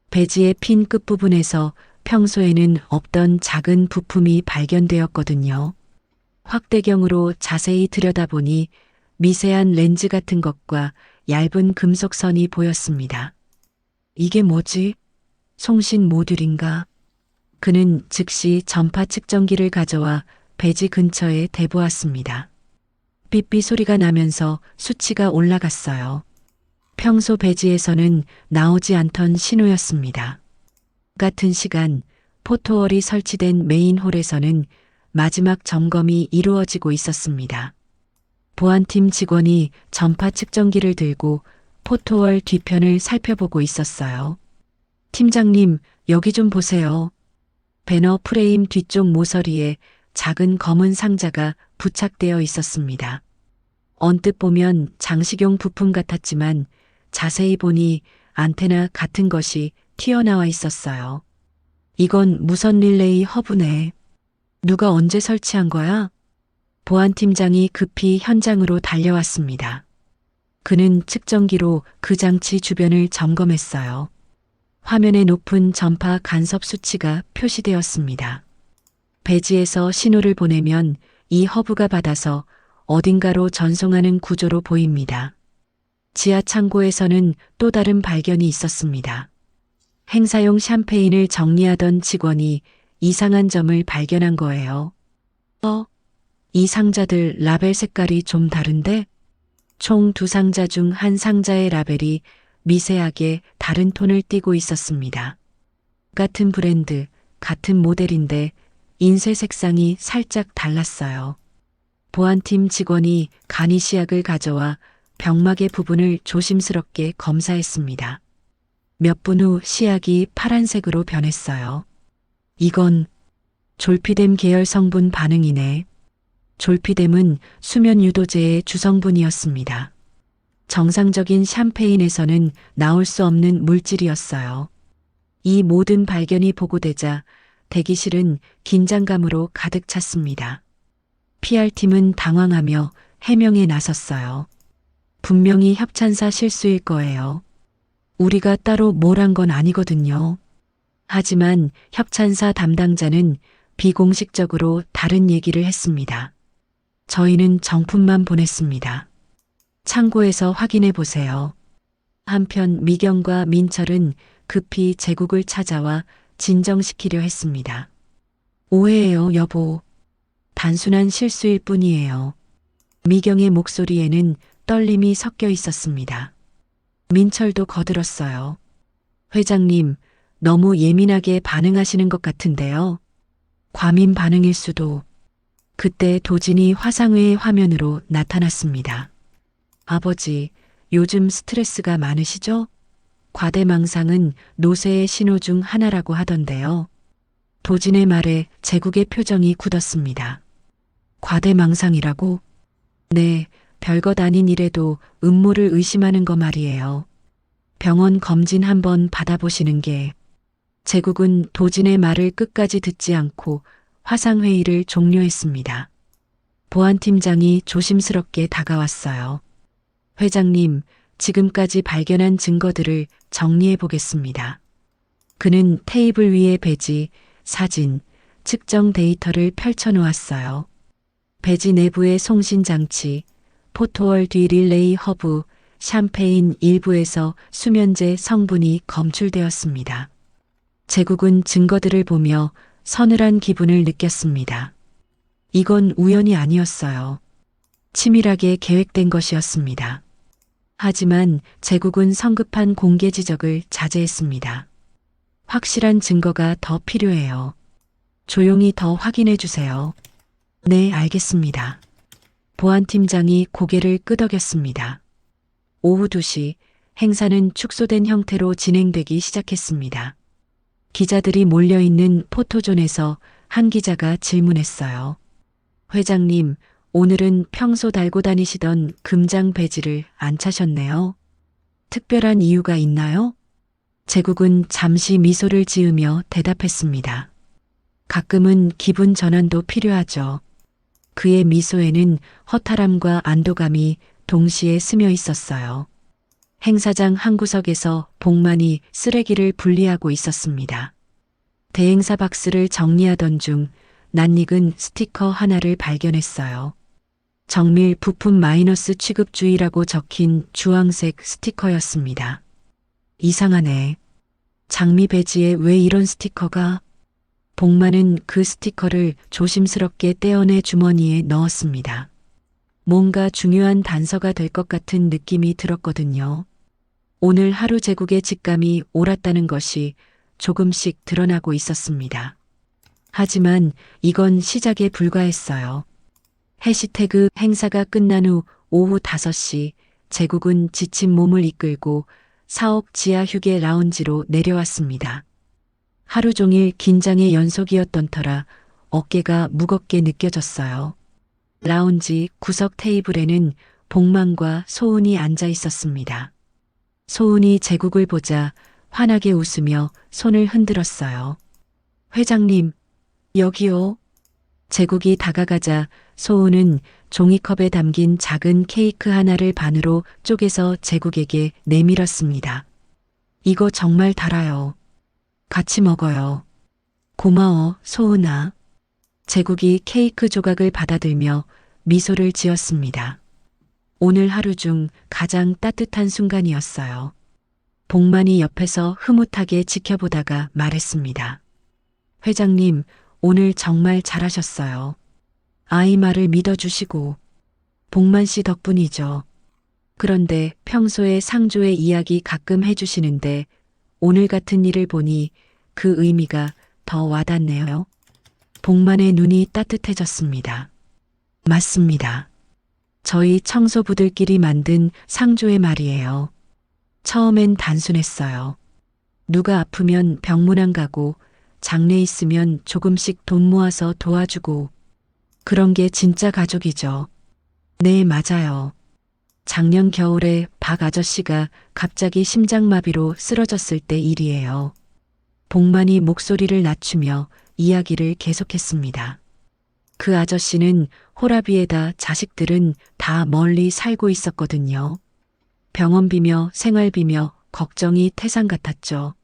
배지의 핀 끝부분에서 평소에는 없던 작은 부품이 발견되었거든요. 확대경으로 자세히 들여다보니 미세한 렌즈 같은 것과 얇은 금속선이 보였습니다. 이게 뭐지? 송신 모듈인가? 그는 즉시 전파 측정기를 가져와 배지 근처에 대보았습니다. 삐삐 소리가 나면서 수치가 올라갔어요. 평소 배지에서는 나오지 않던 신호였습니다. 같은 시간 포토월이 설치된 메인홀에서는 마지막 점검이 이루어지고 있었습니다. 보안팀 직원이 전파 측정기를 들고 포토월 뒤편을 살펴보고 있었어요. 팀장님, 여기 좀 보세요. 배너 프레임 뒤쪽 모서리에 작은 검은 상자가 부착되어 있었습니다. 언뜻 보면 장식용 부품 같았지만 자세히 보니 안테나 같은 것이 튀어나와 있었어요. 이건 무선 릴레이 허브네. 누가 언제 설치한 거야? 보안팀장이 급히 현장으로 달려왔습니다. 그는 측정기로 그 장치 주변을 점검했어요. 화면에 높은 전파 간섭 수치가 표시되었습니다. 배지에서 신호를 보내면 이 허브가 받아서 어딘가로 전송하는 구조로 보입니다. 지하 창고에서는 또 다른 발견이 있었습니다. 행사용 샴페인을 정리하던 직원이 이상한 점을 발견한 거예요. 이 상자들 라벨 색깔이 좀 다른데? 총 2상자 중 한 상자의 라벨이 미세하게 다른 톤을 띠고 있었습니다. 같은 브랜드, 같은 모델인데 인쇄 색상이 살짝 달랐어요. 보안팀 직원이 간이 시약을 가져와 병막의 부분을 조심스럽게 검사했습니다. 몇 분 후 시약이 파란색으로 변했어요. 이건 졸피뎀 계열 성분 반응이네. 졸피뎀은 수면 유도제의 주성분이었습니다. 정상적인 샴페인에서는 나올 수 없는 물질이었어요. 이 모든 발견이 보고되자 대기실은 긴장감으로 가득 찼습니다. PR팀은 당황하며 해명에 나섰어요. 분명히 협찬사 실수일 거예요. 우리가 따로 뭘 한 건 아니거든요. 하지만 협찬사 담당자는 비공식적으로 다른 얘기를 했습니다. 저희는 정품만 보냈습니다. 창고에서 확인해 보세요. 한편 미경과 민철은 급히 제국을 찾아와 진정시키려 했습니다. 오해예요, 여보. 단순한 실수일 뿐이에요. 미경의 목소리에는 떨림이 섞여 있었습니다. 민철도 거들었어요. 회장님, 너무 예민하게 반응하시는 것 같은데요. 과민 반응일 수도. 그때 도진이 화상회의 화면으로 나타났습니다. 아버지, 요즘 스트레스가 많으시죠? 과대망상은 노쇠의 신호 중 하나라고 하던데요. 도진의 말에 제국의 표정이 굳었습니다. 과대망상이라고? 네, 별것 아닌 일에도 음모를 의심하는 거 말이에요. 병원 검진 한번 받아보시는 게. 제국은 도진의 말을 끝까지 듣지 않고 화상회의를 종료했습니다. 보안팀장이 조심스럽게 다가왔어요. 회장님, 지금까지 발견한 증거들을 정리해 보겠습니다. 그는 테이블 위에 배지, 사진, 측정 데이터를 펼쳐놓았어요. 배지 내부의 송신장치, 포토월 뒤 릴레이 허브, 샴페인 일부에서 수면제 성분이 검출되었습니다. 제국은 증거들을 보며 서늘한 기분을 느꼈습니다. 이건 우연이 아니었어요. 치밀하게 계획된 것이었습니다. 하지만 제국은 성급한 공개 지적을 자제했습니다. 확실한 증거가 더 필요해요. 조용히 더 확인해 주세요. 네, 알겠습니다. 보안팀장이 고개를 끄덕였습니다. 오후 2시 행사는 축소된 형태로 진행되기 시작했습니다. 기자들이 몰려있는 포토존에서 한 기자가 질문했어요. 회장님, 오늘은 평소 달고 다니시던 금장 배지를 안 차셨네요. 특별한 이유가 있나요? 제국은 잠시 미소를 지으며 대답했습니다. 가끔은 기분 전환도 필요하죠. 그의 미소에는 허탈함과 안도감이 동시에 스며 있었어요. 행사장 한 구석에서 복만이 쓰레기를 분리하고 있었습니다. 대행사 박스를 정리하던 중 낯익은 스티커 하나를 발견했어요. 정밀 부품 마이너스 취급주의라고 적힌 주황색 스티커였습니다. 이상하네. 장미 배지에 왜 이런 스티커가? 복만은 그 스티커를 조심스럽게 떼어내 주머니에 넣었습니다. 뭔가 중요한 단서가 될 것 같은 느낌이 들었거든요. 오늘 하루 제국의 직감이 옳았다는 것이 조금씩 드러나고 있었습니다. 하지만 이건 시작에 불과했어요. 해시태그 행사가 끝난 후 오후 5시 제국은 지친 몸을 이끌고 사옥 지하 휴게 라운지로 내려왔습니다. 하루 종일 긴장의 연속이었던 터라 어깨가 무겁게 느껴졌어요. 라운지 구석 테이블에는 복만과 소은이 앉아 있었습니다. 소은이 제국을 보자 환하게 웃으며 손을 흔들었어요. 회장님, 여기요. 제국이 다가가자 소은은 종이컵에 담긴 작은 케이크 하나를 반으로 쪼개서 제국에게 내밀었습니다. 이거 정말 달아요. 같이 먹어요. 고마워, 소은아. 제국이 케이크 조각을 받아들며 미소를 지었습니다. 오늘 하루 중 가장 따뜻한 순간이었어요. 복만이 옆에서 흐뭇하게 지켜보다가 말했습니다. 회장님, 오늘 정말 잘하셨어요. 아이 말을 믿어주시고. 복만 씨 덕분이죠. 그런데 평소에 상조의 이야기 가끔 해주시는데 오늘 같은 일을 보니 그 의미가 더 와닿네요. 복만의 눈이 따뜻해졌습니다. 맞습니다. 저희 청소부들끼리 만든 상조의 말이에요. 처음엔 단순했어요. 누가 아프면 병문안 가고 장례 있으면 조금씩 돈 모아서 도와주고. 그런 게 진짜 가족이죠. 네, 맞아요. 작년 겨울에 박 아저씨가 갑자기 심장마비로 쓰러졌을 때 일이에요. 복만이 목소리를 낮추며 이야기를 계속했습니다. 그 아저씨는 호라비에다 자식들은 다 멀리 살고 있었거든요. 병원비며 생활비며 걱정이 태산 같았죠.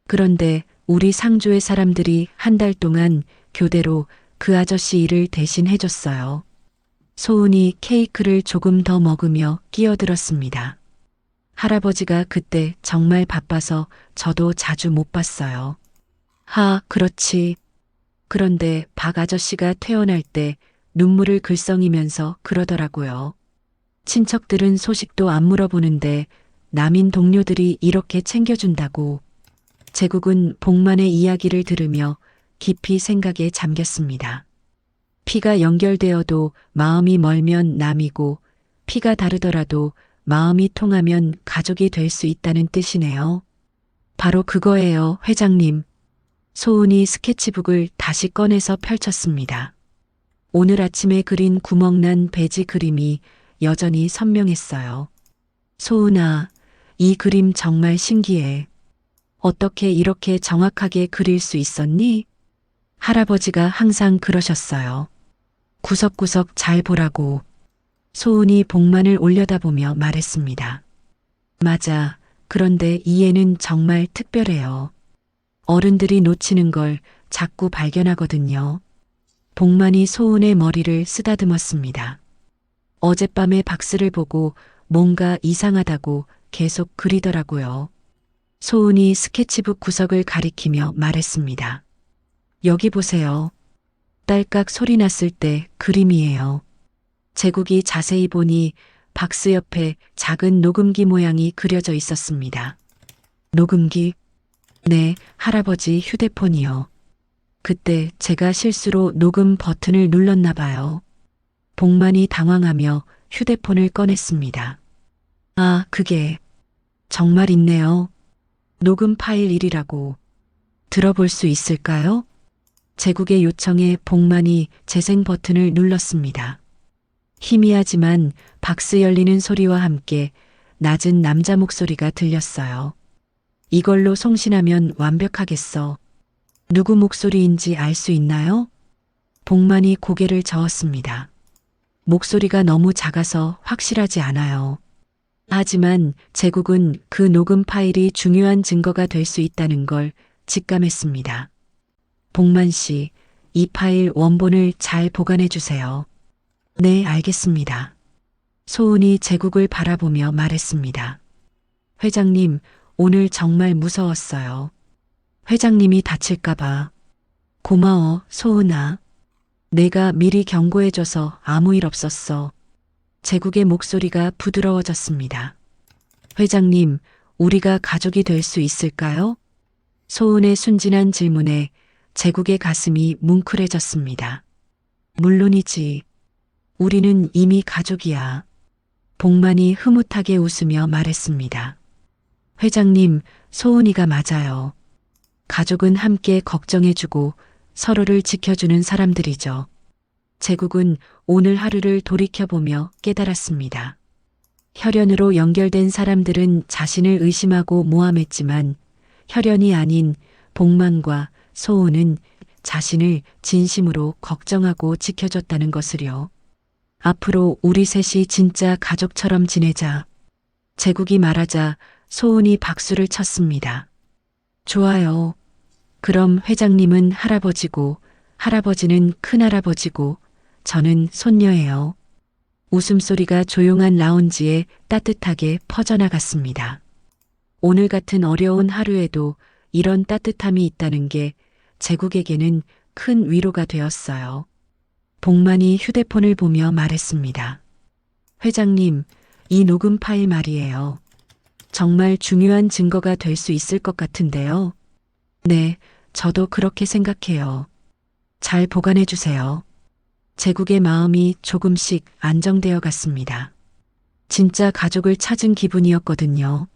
그런데 우리 상조의 사람들이 한 달 동안 교대로 그 아저씨 일을 대신 해줬어요. 소은이 케이크를 조금 더 먹으며 끼어들었습니다. 할아버지가 그때 정말 바빠서 저도 자주 못 봤어요. 그렇지. 그런데 박 아저씨가 퇴원할 때 눈물을 글썽이면서 그러더라고요. 친척들은 소식도 안 물어보는데 남인 동료들이 이렇게 챙겨준다고. 제국은 복만의 이야기를 들으며 깊이 생각에 잠겼습니다. 피가 연결되어도 마음이 멀면 남이고 피가 다르더라도 마음이 통하면 가족이 될 수 있다는 뜻이네요. 바로 그거예요, 회장님. 소은이 스케치북을 다시 꺼내서 펼쳤습니다. 오늘 아침에 그린 구멍난 배지 그림이 여전히 선명했어요. 소은아, 이 그림 정말 신기해. 어떻게 이렇게 정확하게 그릴 수 있었니? 할아버지가 항상 그러셨어요. 구석구석 잘 보라고. 소은이 복만을 올려다보며 말했습니다. 맞아. 그런데 이 애는 정말 특별해요. 어른들이 놓치는 걸 자꾸 발견하거든요. 복만이 소은의 머리를 쓰다듬었습니다. 어젯밤에 박스를 보고 뭔가 이상하다고 계속 그리더라고요. 소은이 스케치북 구석을 가리키며 말했습니다. 여기 보세요. 딸깍 소리 났을 때 그림이에요. 제국이 자세히 보니 박스 옆에 작은 녹음기 모양이 그려져 있었습니다. 녹음기? 네, 할아버지 휴대폰이요. 그때 제가 실수로 녹음 버튼을 눌렀나 봐요. 복만이 당황하며 휴대폰을 꺼냈습니다. 그게 정말 있네요. 녹음 파일 1이라고. 들어볼 수 있을까요? 제국의 요청에 복만이 재생 버튼을 눌렀습니다. 희미하지만 박스 열리는 소리와 함께 낮은 남자 목소리가 들렸어요. 이걸로 송신하면 완벽하겠어. 누구 목소리인지 알 수 있나요? 복만이 고개를 저었습니다. 목소리가 너무 작아서 확실하지 않아요. 하지만 제국은 그 녹음 파일이 중요한 증거가 될 수 있다는 걸 직감했습니다. 복만 씨, 이 파일 원본을 잘 보관해 주세요. 네, 알겠습니다. 소은이 제국을 바라보며 말했습니다. 회장님, 오늘 정말 무서웠어요. 회장님이 다칠까봐. 고마워, 소은아. 내가 미리 경고해줘서 아무 일 없었어. 제국의 목소리가 부드러워졌습니다. 회장님, 우리가 가족이 될 수 있을까요? 소은의 순진한 질문에 제국의 가슴이 뭉클해졌습니다. 물론이지. 우리는 이미 가족이야. 복만이 흐뭇하게 웃으며 말했습니다. 회장님, 소은이가 맞아요. 가족은 함께 걱정해주고 서로를 지켜주는 사람들이죠. 제국은 오늘 하루를 돌이켜보며 깨달았습니다. 혈연으로 연결된 사람들은 자신을 의심하고 모함했지만 혈연이 아닌 복만과 소은은 자신을 진심으로 걱정하고 지켜줬다는 것을요. 앞으로 우리 셋이 진짜 가족처럼 지내자. 제국이 말하자 소은이 박수를 쳤습니다. 좋아요. 그럼 회장님은 할아버지고 할아버지는 큰할아버지고 저는 손녀예요. 웃음소리가 조용한 라운지에 따뜻하게 퍼져나갔습니다. 오늘 같은 어려운 하루에도 이런 따뜻함이 있다는 게 제국에게는 큰 위로가 되었어요. 복만이 휴대폰을 보며 말했습니다. 회장님, 이 녹음 파일 말이에요. 정말 중요한 증거가 될 수 있을 것 같은데요. 네, 저도 그렇게 생각해요. 잘 보관해 주세요. 제국의 마음이 조금씩 안정되어 갔습니다. 진짜 가족을 찾은 기분이었거든요.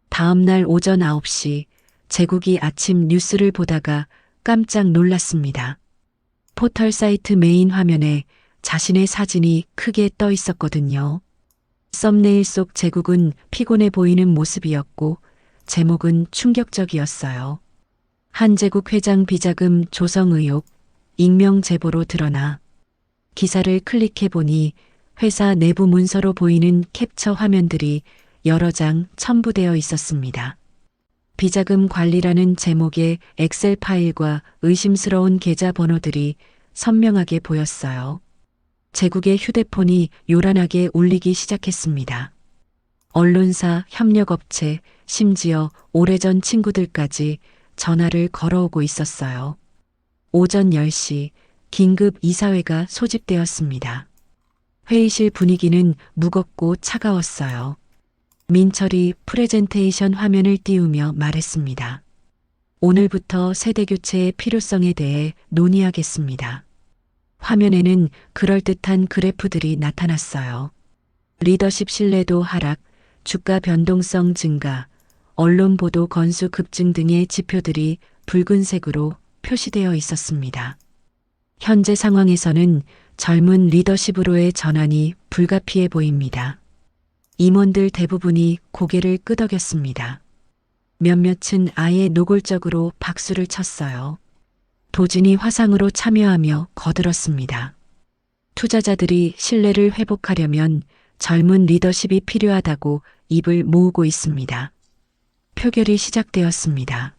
다음 날 오전 9시 제국이 아침 뉴스를 보다가 깜짝 놀랐습니다. 포털 사이트 메인 화면에 자신의 사진이 크게 떠 있었거든요. 썸네일 속 제국은 피곤해 보이는 모습이었고 제목은 충격적이었어요. 한제국 회장 비자금 조성 의혹, 익명 제보로 드러나. 기사를 클릭해 보니 회사 내부 문서로 보이는 캡처 화면들이 여러 장 첨부되어 있었습니다. 비자금 관리라는 제목의 엑셀 파일과 의심스러운 계좌 번호들이 선명하게 보였어요. 제국의 휴대폰이 요란하게 울리기 시작했습니다. 언론사, 협력업체, 심지어 오래전 친구들까지 전화를 걸어오고 있었어요. 오전 10시 긴급 이사회가 소집되었습니다. 회의실 분위기는 무겁고 차가웠어요. 민철이 프레젠테이션 화면을 띄우며 말했습니다. 오늘부터 세대교체의 필요성에 대해 논의하겠습니다. 화면에는 그럴듯한 그래프들이 나타났어요. 리더십 신뢰도 하락, 주가 변동성 증가, 언론 보도 건수 급증 등의 지표들이 붉은색으로 표시되어 있었습니다. 현재 상황에서는 젊은 리더십으로의 전환이 불가피해 보입니다. 임원들 대부분이 고개를 끄덕였습니다. 몇몇은 아예 노골적으로 박수를 쳤어요. 도진이 화상으로 참여하며 거들었습니다. 투자자들이 신뢰를 회복하려면 젊은 리더십이 필요하다고 입을 모으고 있습니다. 표결이 시작되었습니다.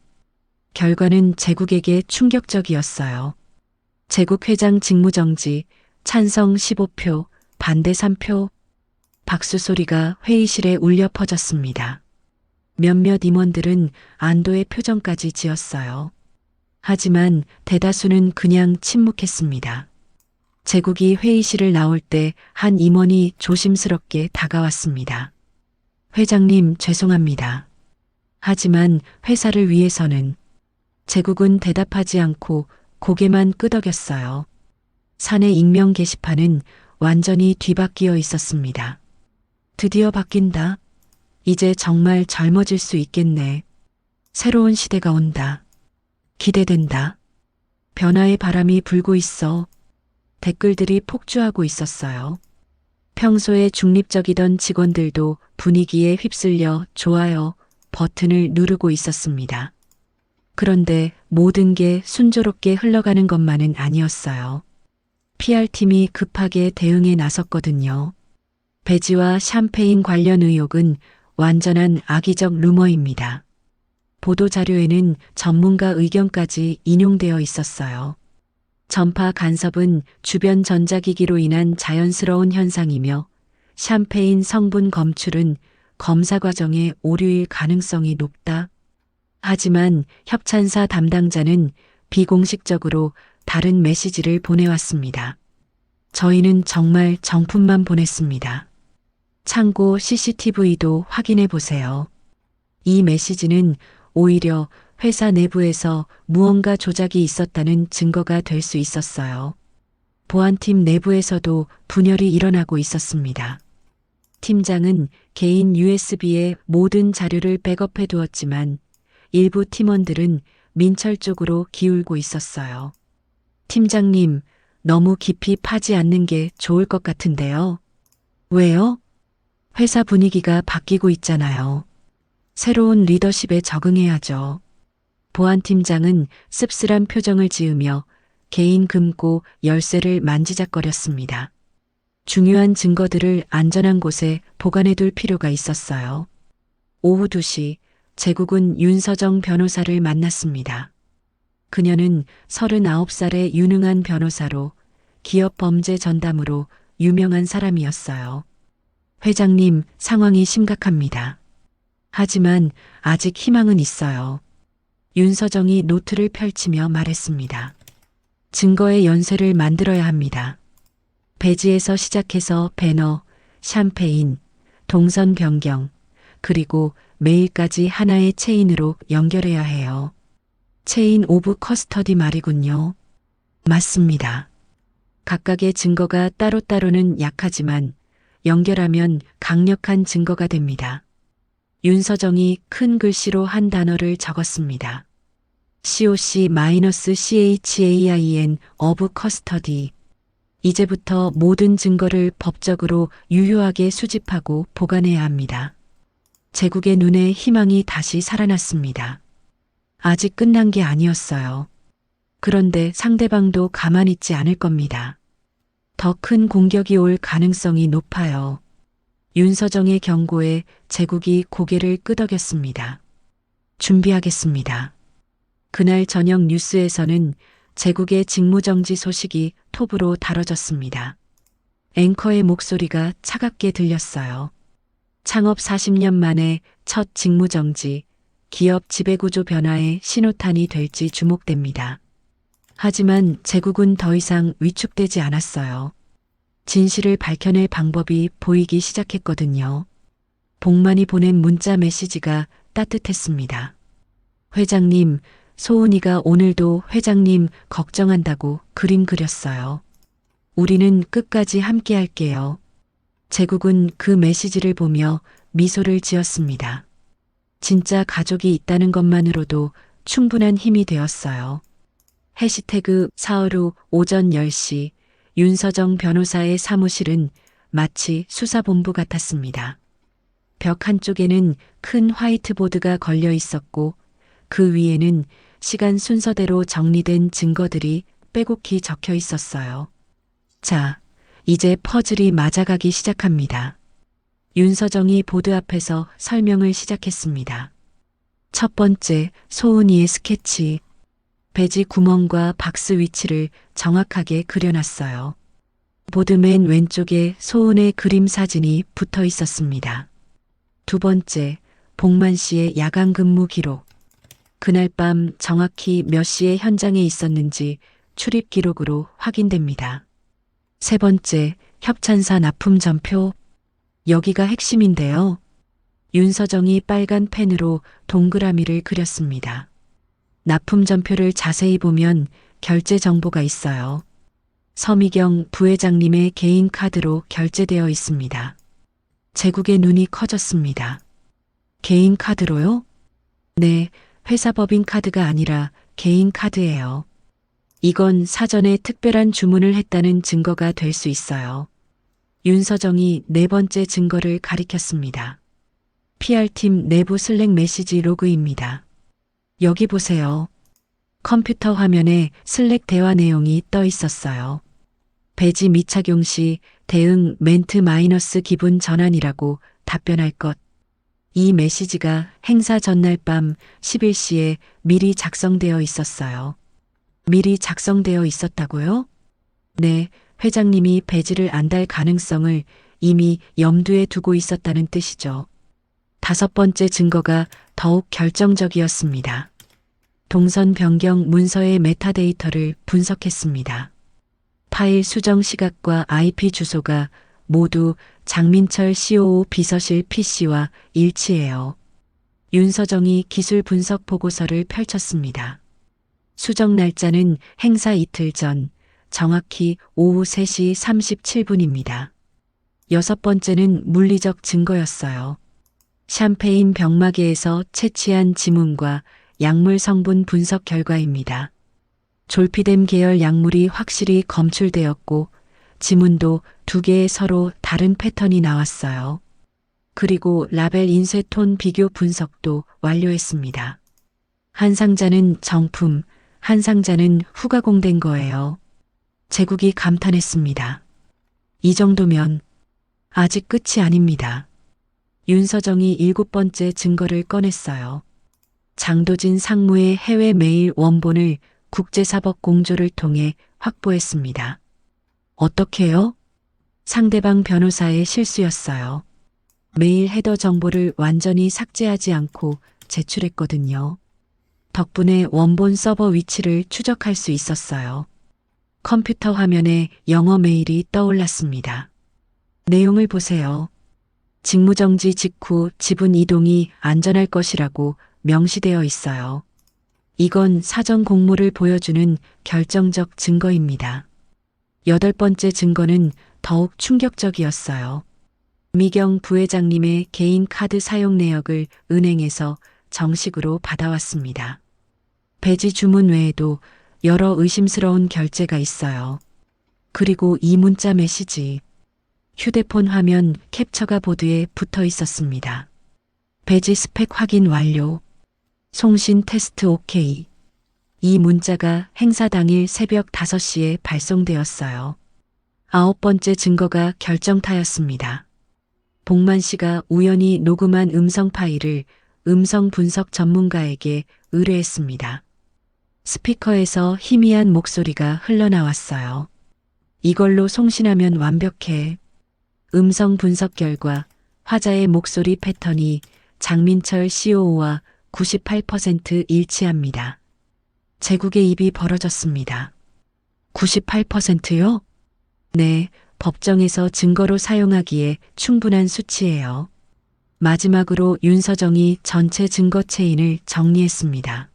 결과는 제국에게 충격적이었어요. 제국 회장 직무정지, 찬성 15표, 반대 3표, 박수 소리가 회의실에 울려 퍼졌습니다. 몇몇 임원들은 안도의 표정까지 지었어요. 하지만 대다수는 그냥 침묵했습니다. 제국이 회의실을 나올 때 한 임원이 조심스럽게 다가왔습니다. 회장님, 죄송합니다. 하지만 회사를 위해서는. 제국은 대답하지 않고 고개만 끄덕였어요. 사내 익명 게시판은 완전히 뒤바뀌어 있었습니다. 드디어 바뀐다. 이제 정말 젊어질 수 있겠네. 새로운 시대가 온다. 기대된다. 변화의 바람이 불고 있어. 댓글들이 폭주하고 있었어요. 평소에 중립적이던 직원들도 분위기에 휩쓸려 좋아요 버튼을 누르고 있었습니다. 그런데 모든 게 순조롭게 흘러가는 것만은 아니었어요. PR팀이 급하게 대응에 나섰거든요. 배지와 샴페인 관련 의혹은 완전한 악의적 루머입니다. 보도자료에는 전문가 의견까지 인용되어 있었어요. 전파 간섭은 주변 전자기기로 인한 자연스러운 현상이며 샴페인 성분 검출은 검사 과정의 오류일 가능성이 높다. 하지만 협찬사 담당자는 비공식적으로 다른 메시지를 보내왔습니다. 저희는 정말 정품만 보냈습니다. 참고 CCTV도 확인해 보세요. 이 메시지는 오히려 회사 내부에서 무언가 조작이 있었다는 증거가 될 수 있었어요. 보안팀 내부에서도 분열이 일어나고 있었습니다. 팀장은 개인 USB에 모든 자료를 백업해 두었지만 일부 팀원들은 민철 쪽으로 기울고 있었어요. 팀장님, 너무 깊이 파지 않는 게 좋을 것 같은데요. 왜요? 회사 분위기가 바뀌고 있잖아요. 새로운 리더십에 적응해야죠. 보안팀장은 씁쓸한 표정을 지으며 개인 금고 열쇠를 만지작거렸습니다. 중요한 증거들을 안전한 곳에 보관해둘 필요가 있었어요. 오후 2시 제국은 윤서정 변호사를 만났습니다. 그녀는 39살의 유능한 변호사로 기업 범죄 전담으로 유명한 사람이었어요. 회장님, 상황이 심각합니다. 하지만 아직 희망은 있어요. 윤서정이 노트를 펼치며 말했습니다. 증거의 연쇄를 만들어야 합니다. 배지에서 시작해서 배너, 샴페인, 동선 변경, 그리고 메일까지 하나의 체인으로 연결해야 해요. 체인 오브 커스터디 말이군요. 맞습니다. 각각의 증거가 따로따로는 약하지만 연결하면 강력한 증거가 됩니다. 윤서정이 큰 글씨로 한 단어를 적었습니다. COC-CHAIN of custody. 이제부터 모든 증거를 법적으로 유효하게 수집하고 보관해야 합니다. 제국의 눈에 희망이 다시 살아났습니다. 아직 끝난 게 아니었어요. 그런데 상대방도 가만히 있지 않을 겁니다. 더 큰 공격이 올 가능성이 높아요. 윤서정의 경고에 제국이 고개를 끄덕였습니다. 준비하겠습니다. 그날 저녁 뉴스에서는 제국의 직무정지 소식이 톱으로 다뤄졌습니다. 앵커의 목소리가 차갑게 들렸어요. 창업 40년 만에 첫 직무정지, 기업 지배구조 변화의 신호탄이 될지 주목됩니다. 하지만 제국은 더 이상 위축되지 않았어요. 진실을 밝혀낼 방법이 보이기 시작했거든요. 복만이 보낸 문자 메시지가 따뜻했습니다. 회장님, 소은이가 오늘도 회장님 걱정한다고 그림 그렸어요. 우리는 끝까지 함께 할게요. 제국은 그 메시지를 보며 미소를 지었습니다. 진짜 가족이 있다는 것만으로도 충분한 힘이 되었어요. 해시태그 사흘 후 오전 10시 윤서정 변호사의 사무실은 마치 수사본부 같았습니다. 벽 한쪽에는 큰 화이트보드가 걸려 있었고 그 위에는 시간 순서대로 정리된 증거들이 빼곡히 적혀 있었어요. 자, 이제 퍼즐이 맞아가기 시작합니다. 윤서정이 보드 앞에서 설명을 시작했습니다. 첫 번째, 소은이의 스케치. 배지 구멍과 박스 위치를 정확하게 그려놨어요. 보드 맨 왼쪽에 소은의 그림 사진이 붙어 있었습니다. 두 번째, 복만 씨의 야간 근무 기록. 그날 밤 정확히 몇 시에 현장에 있었는지 출입 기록으로 확인됩니다. 세 번째, 협찬사 납품 전표. 여기가 핵심인데요. 윤서정이 빨간 펜으로 동그라미를 그렸습니다. 납품 전표를 자세히 보면 결제 정보가 있어요. 서미경 부회장님의 개인 카드로 결제되어 있습니다. 제국의 눈이 커졌습니다. 개인 카드로요? 네, 회사 법인 카드가 아니라 개인 카드예요. 이건 사전에 특별한 주문을 했다는 증거가 될 수 있어요. 윤서정이 네 번째 증거를 가리켰습니다. PR팀 내부 슬랙 메시지 로그입니다. 여기 보세요. 컴퓨터 화면에 슬랙 대화 내용이 떠 있었어요. 배지 미착용 시 대응 멘트 마이너스 기분 전환이라고 답변할 것. 이 메시지가 행사 전날 밤 11시에 미리 작성되어 있었어요. 미리 작성되어 있었다고요? 네, 회장님이 배지를 안 달 가능성을 이미 염두에 두고 있었다는 뜻이죠. 다섯 번째 증거가 더욱 결정적이었습니다. 동선 변경 문서의 메타데이터를 분석했습니다. 파일 수정 시각과 IP 주소가 모두 장민철 COO 비서실 PC와 일치해요. 윤서정이 기술 분석 보고서를 펼쳤습니다. 수정 날짜는 행사 이틀 전, 정확히 오후 3시 37분입니다. 여섯 번째는 물리적 증거였어요. 샴페인 병마개에서 채취한 지문과 약물 성분 분석 결과입니다. 졸피뎀 계열 약물이 확실히 검출되었고 지문도 두 개의 서로 다른 패턴이 나왔어요. 그리고 라벨 인쇄 톤 비교 분석도 완료했습니다. 한 상자는 정품, 한 상자는 후가공된 거예요. 제국이 감탄했습니다. 이 정도면 아직 끝이 아닙니다. 윤서정이 7번째 증거를 꺼냈어요. 장도진 상무의 해외 메일 원본을 국제사법 공조를 통해 확보했습니다. 어떻게요? 상대방 변호사의 실수였어요. 메일 헤더 정보를 완전히 삭제하지 않고 제출했거든요. 덕분에 원본 서버 위치를 추적할 수 있었어요. 컴퓨터 화면에 영어 메일이 떠올랐습니다. 내용을 보세요. 직무정지 직후 지분 이동이 안전할 것이라고 명시되어 있어요. 이건 사전 공모를 보여주는 결정적 증거입니다. 여덟 번째 증거는 더욱 충격적이었어요. 미경 부회장님의 개인 카드 사용 내역을 은행에서 정식으로 받아왔습니다. 배지 주문 외에도 여러 의심스러운 결제가 있어요. 그리고 이 문자 메시지. 휴대폰 화면 캡처가 보드에 붙어 있었습니다. 배지 스펙 확인 완료. 송신 테스트 OK. 이 문자가 행사 당일 새벽 5시에 발송되었어요. 9번째 증거가 결정타였습니다. 복만 씨가 우연히 녹음한 음성 파일을 음성 분석 전문가에게 의뢰했습니다. 스피커에서 희미한 목소리가 흘러나왔어요. 이걸로 송신하면 완벽해. 음성 분석 결과 화자의 목소리 패턴이 장민철 CO와 98% 일치합니다. 제국의 입이 벌어졌습니다. 98%요? 네, 법정에서 증거로 사용하기에 충분한 수치예요. 마지막으로 윤서정이 전체 증거 체인을 정리했습니다.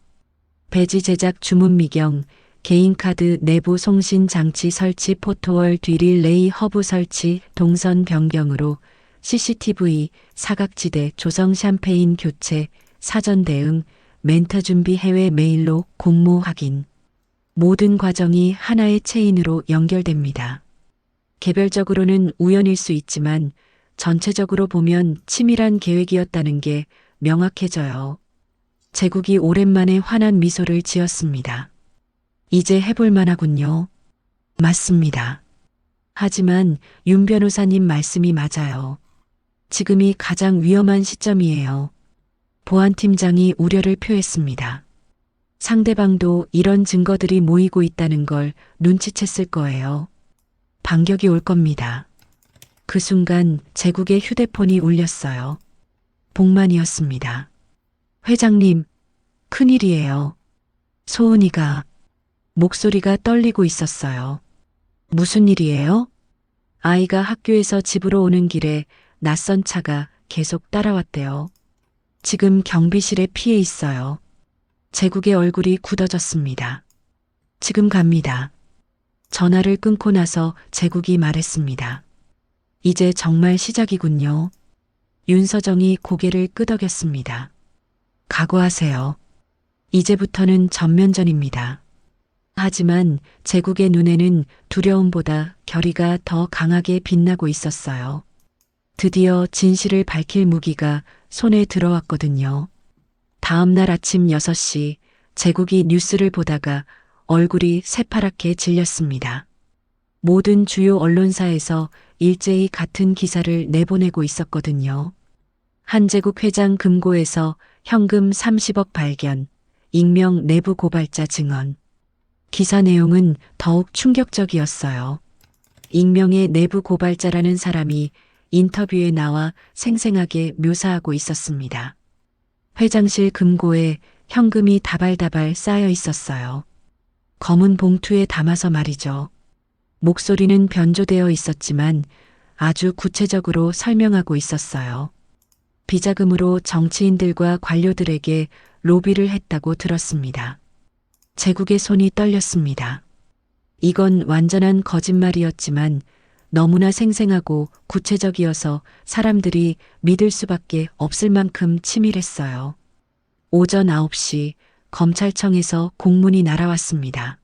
배지 제작 주문 미경, 개인카드 내부 송신 장치 설치 포토월 뒤릴레이 허브 설치 동선 변경으로 CCTV 사각지대 조성 샴페인 교체 사전 대응 멘트 준비 해외 메일로 공모 확인 모든 과정이 하나의 체인으로 연결됩니다. 개별적으로는 우연일 수 있지만 전체적으로 보면 치밀한 계획이었다는 게 명확해져요. 제국이 오랜만에 환한 미소를 지었습니다. 이제 해볼 만하군요. 맞습니다. 하지만 윤 변호사님 말씀이 맞아요. 지금이 가장 위험한 시점이에요. 보안팀장이 우려를 표했습니다. 상대방도 이런 증거들이 모이고 있다는 걸 눈치챘을 거예요. 반격이 올 겁니다. 그 순간 제국의 휴대폰이 울렸어요. 복만이었습니다. 회장님, 큰일이에요. 소은이가 목소리가 떨리고 있었어요. 무슨 일이에요? 아이가 학교에서 집으로 오는 길에 낯선 차가 계속 따라왔대요. 지금 경비실에 피해 있어요. 제국의 얼굴이 굳어졌습니다. 지금 갑니다. 전화를 끊고 나서 제국이 말했습니다. 이제 정말 시작이군요. 윤서정이 고개를 끄덕였습니다. 각오하세요. 이제부터는 전면전입니다. 하지만 제국의 눈에는 두려움보다 결의가 더 강하게 빛나고 있었어요. 드디어 진실을 밝힐 무기가 손에 들어왔거든요. 다음 날 아침 6시 제국이 뉴스를 보다가 얼굴이 새파랗게 질렸습니다. 모든 주요 언론사에서 일제히 같은 기사를 내보내고 있었거든요. 한제국 회장 금고에서 현금 30억 발견, 익명 내부 고발자 증언. 기사 내용은 더욱 충격적이었어요. 익명의 내부 고발자라는 사람이 인터뷰에 나와 생생하게 묘사하고 있었습니다. 회장실 금고에 현금이 다발다발 쌓여 있었어요. 검은 봉투에 담아서 말이죠. 목소리는 변조되어 있었지만 아주 구체적으로 설명하고 있었어요. 비자금으로 정치인들과 관료들에게 로비를 했다고 들었습니다. 제국의 손이 떨렸습니다. 이건 완전한 거짓말이었지만 너무나 생생하고 구체적이어서 사람들이 믿을 수밖에 없을 만큼 치밀했어요. 오전 9시 검찰청에서 공문이 날아왔습니다.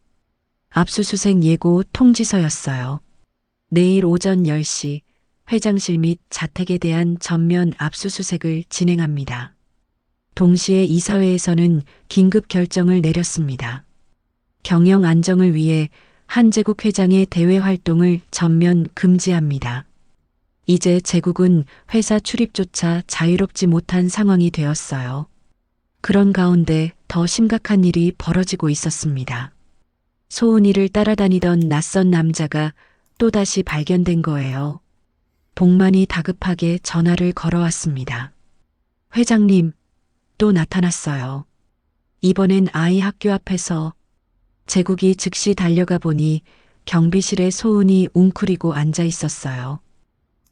압수수색 예고 통지서였어요. 내일 오전 10시 회장실 및 자택에 대한 전면 압수수색을 진행합니다. 동시에 이사회에서는 긴급 결정을 내렸습니다. 경영 안정을 위해 한제국 회장의 대외 활동을 전면 금지합니다. 이제 제국은 회사 출입조차 자유롭지 못한 상황이 되었어요. 그런 가운데 더 심각한 일이 벌어지고 있었습니다. 소은이를 따라다니던 낯선 남자가 또다시 발견된 거예요. 복만이 다급하게 전화를 걸어왔습니다. 회장님, 또 나타났어요. 이번엔 아이 학교 앞에서. 제국이 즉시 달려가 보니 경비실에 소은이 웅크리고 앉아 있었어요.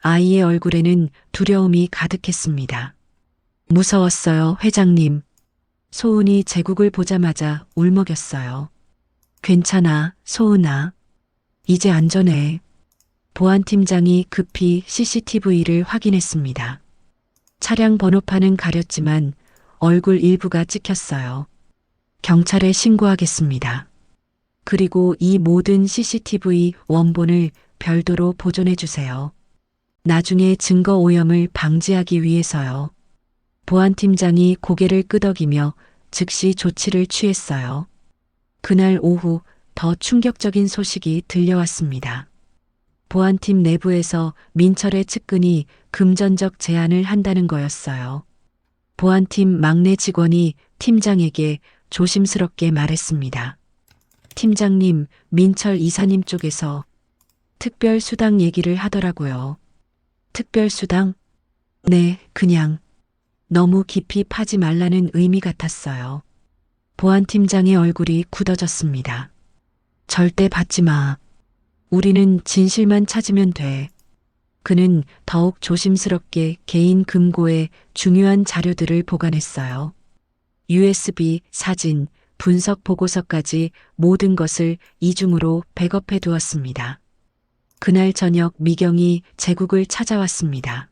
아이의 얼굴에는 두려움이 가득했습니다. 무서웠어요, 회장님. 소은이 제국을 보자마자 울먹였어요. 괜찮아, 소은아. 이제 안전해. 보안팀장이 급히 CCTV를 확인했습니다. 차량 번호판은 가렸지만 얼굴 일부가 찍혔어요. 경찰에 신고하겠습니다. 그리고 이 모든 CCTV 원본을 별도로 보존해 주세요. 나중에 증거 오염을 방지하기 위해서요. 보안팀장이 고개를 끄덕이며 즉시 조치를 취했어요. 그날 오후 더 충격적인 소식이 들려왔습니다. 보안팀 내부에서 민철의 측근이 금전적 제안을 한다는 거였어요. 보안팀 막내 직원이 팀장에게 조심스럽게 말했습니다. 팀장님, 민철 이사님 쪽에서 특별수당 얘기를 하더라고요. 특별수당? 네, 그냥 너무 깊이 파지 말라는 의미 같았어요. 보안팀장의 얼굴이 굳어졌습니다. 절대 받지 마. 우리는 진실만 찾으면 돼. 그는 더욱 조심스럽게 개인 금고에 중요한 자료들을 보관했어요. USB, 사진, 분석 보고서까지 모든 것을 이중으로 백업해 두었습니다. 그날 저녁 미경이 제국을 찾아왔습니다.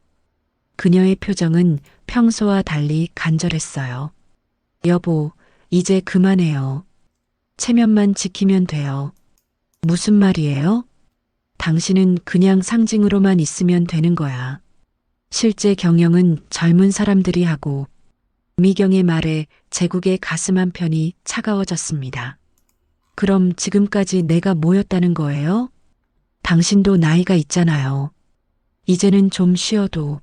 그녀의 표정은 평소와 달리 간절했어요. 여보, 이제 그만해요. 체면만 지키면 돼요. 무슨 말이에요? 당신은 그냥 상징으로만 있으면 되는 거야. 실제 경영은 젊은 사람들이 하고. 미경의 말에 제국의 가슴 한편이 차가워졌습니다. 그럼 지금까지 내가 뭐였다는 거예요? 당신도 나이가 있잖아요. 이제는 좀 쉬어도.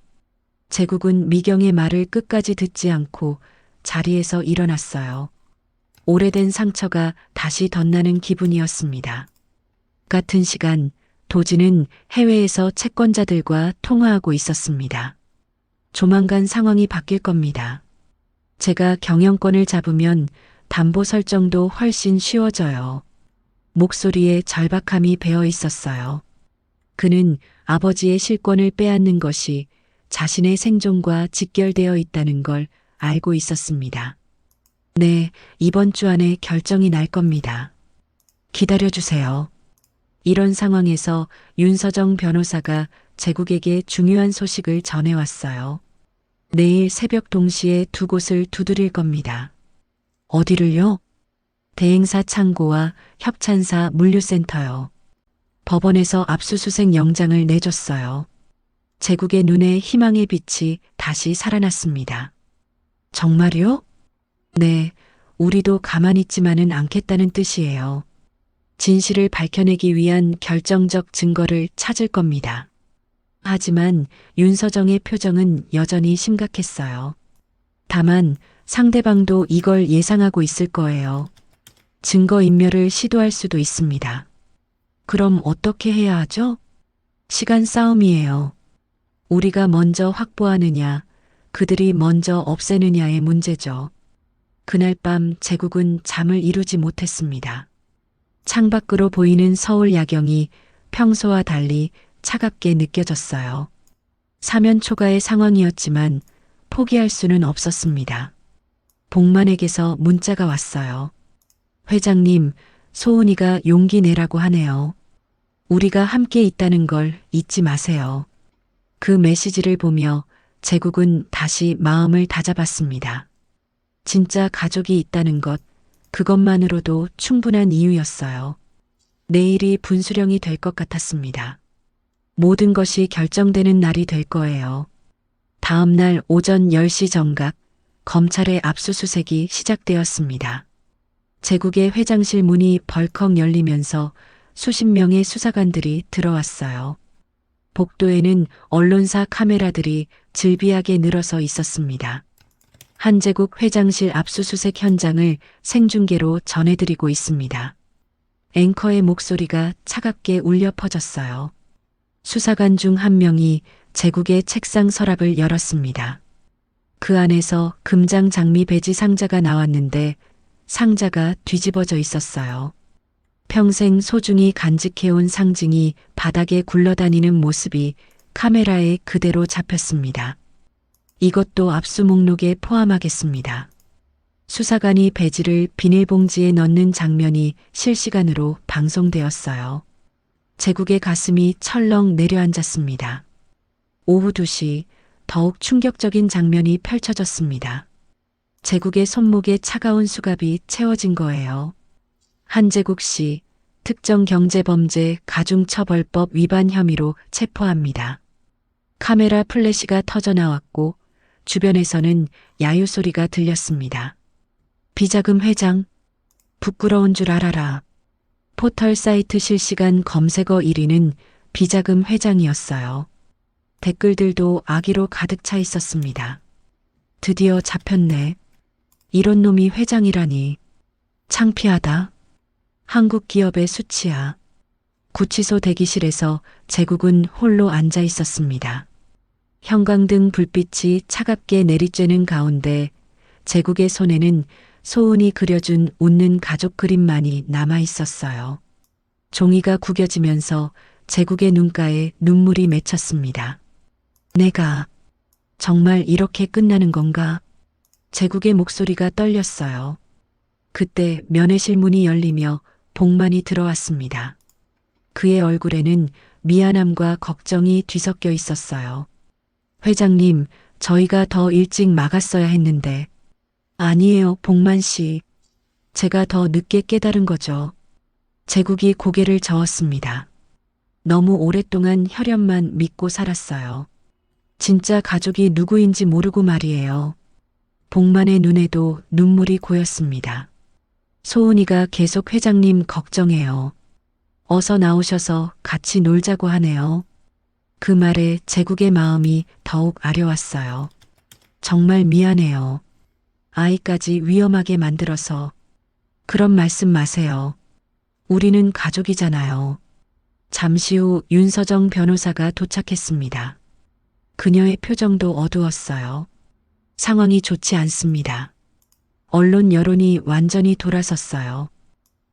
제국은 미경의 말을 끝까지 듣지 않고 자리에서 일어났어요. 오래된 상처가 다시 덧나는 기분이었습니다. 같은 시간 도지는 해외에서 채권자들과 통화하고 있었습니다. 조만간 상황이 바뀔 겁니다. 제가 경영권을 잡으면 담보 설정도 훨씬 쉬워져요. 목소리에 절박함이 배어 있었어요. 그는 아버지의 실권을 빼앗는 것이 자신의 생존과 직결되어 있다는 걸 알고 있었습니다. 네, 이번 주 안에 결정이 날 겁니다. 기다려주세요. 이런 상황에서 윤서정 변호사가 제국에게 중요한 소식을 전해왔어요. 내일 새벽 동시에 두 곳을 두드릴 겁니다. 어디를요? 대행사 창고와 협찬사 물류센터요. 법원에서 압수수색 영장을 내줬어요. 제국의 눈에 희망의 빛이 다시 살아났습니다. 정말요? 네, 우리도 가만히 있지만은 않겠다는 뜻이에요. 진실을 밝혀내기 위한 결정적 증거를 찾을 겁니다. 하지만 윤서정의 표정은 여전히 심각했어요. 다만 상대방도 이걸 예상하고 있을 거예요. 증거인멸을 시도할 수도 있습니다. 그럼 어떻게 해야 하죠? 시간 싸움이에요. 우리가 먼저 확보하느냐, 그들이 먼저 없애느냐의 문제죠. 그날 밤 제국은 잠을 이루지 못했습니다. 창밖으로 보이는 서울 야경이 평소와 달리 차갑게 느껴졌어요. 사면 초가의 상황이었지만 포기할 수는 없었습니다. 복만에게서 문자가 왔어요. 회장님, 소은이가 용기 내라고 하네요. 우리가 함께 있다는 걸 잊지 마세요. 그 메시지를 보며 제국은 다시 마음을 다잡았습니다. 진짜 가족이 있다는 것, 그것만으로도 충분한 이유였어요. 내일이 분수령이 될 것 같았습니다. 모든 것이 결정되는 날이 될 거예요. 다음 날 오전 10시 정각, 검찰의 압수수색이 시작되었습니다. 제국의 회장실 문이 벌컥 열리면서 수십 명의 수사관들이 들어왔어요. 복도에는 언론사 카메라들이 즐비하게 늘어서 있었습니다. 한제국 회장실 압수수색 현장을 생중계로 전해드리고 있습니다. 앵커의 목소리가 차갑게 울려 퍼졌어요. 수사관 중 한 명이 제국의 책상 서랍을 열었습니다. 그 안에서 금장 장미 배지 상자가 나왔는데 상자가 뒤집어져 있었어요. 평생 소중히 간직해온 상징이 바닥에 굴러다니는 모습이 카메라에 그대로 잡혔습니다. 이것도 압수 목록에 포함하겠습니다. 수사관이 배지를 비닐봉지에 넣는 장면이 실시간으로 방송되었어요. 제국의 가슴이 철렁 내려앉았습니다. 오후 2시 더욱 충격적인 장면이 펼쳐졌습니다. 제국의 손목에 차가운 수갑이 채워진 거예요. 한제국 씨, 특정경제범죄 가중처벌법 위반 혐의로 체포합니다. 카메라 플래시가 터져 나왔고 주변에서는 야유 소리가 들렸습니다. 비자금 회장, 부끄러운 줄 알아라. 포털 사이트 실시간 검색어 1위는 비자금 회장이었어요. 댓글들도 악의로 가득 차 있었습니다. 드디어 잡혔네. 이런 놈이 회장이라니. 창피하다. 한국 기업의 수치야. 구치소 대기실에서 제국은 홀로 앉아 있었습니다. 형광등 불빛이 차갑게 내리쬐는 가운데 제국의 손에는 소은이 그려준 웃는 가족 그림만이 남아 있었어요. 종이가 구겨지면서 제국의 눈가에 눈물이 맺혔습니다. 내가 정말 이렇게 끝나는 건가? 제국의 목소리가 떨렸어요. 그때 면회실 문이 열리며 복만이 들어왔습니다. 그의 얼굴에는 미안함과 걱정이 뒤섞여 있었어요. 회장님, 저희가 더 일찍 막았어야 했는데. 아니에요, 복만 씨. 제가 더 늦게 깨달은 거죠. 제국이 고개를 저었습니다. 너무 오랫동안 혈연만 믿고 살았어요. 진짜 가족이 누구인지 모르고 말이에요. 복만의 눈에도 눈물이 고였습니다. 소은이가 계속 회장님 걱정해요. 어서 나오셔서 같이 놀자고 하네요. 그 말에 제국의 마음이 더욱 아려왔어요. 정말 미안해요. 아이까지 위험하게 만들어서. 그런 말씀 마세요. 우리는 가족이잖아요. 잠시 후 윤서정 변호사가 도착했습니다. 그녀의 표정도 어두웠어요. 상황이 좋지 않습니다. 언론 여론이 완전히 돌아섰어요.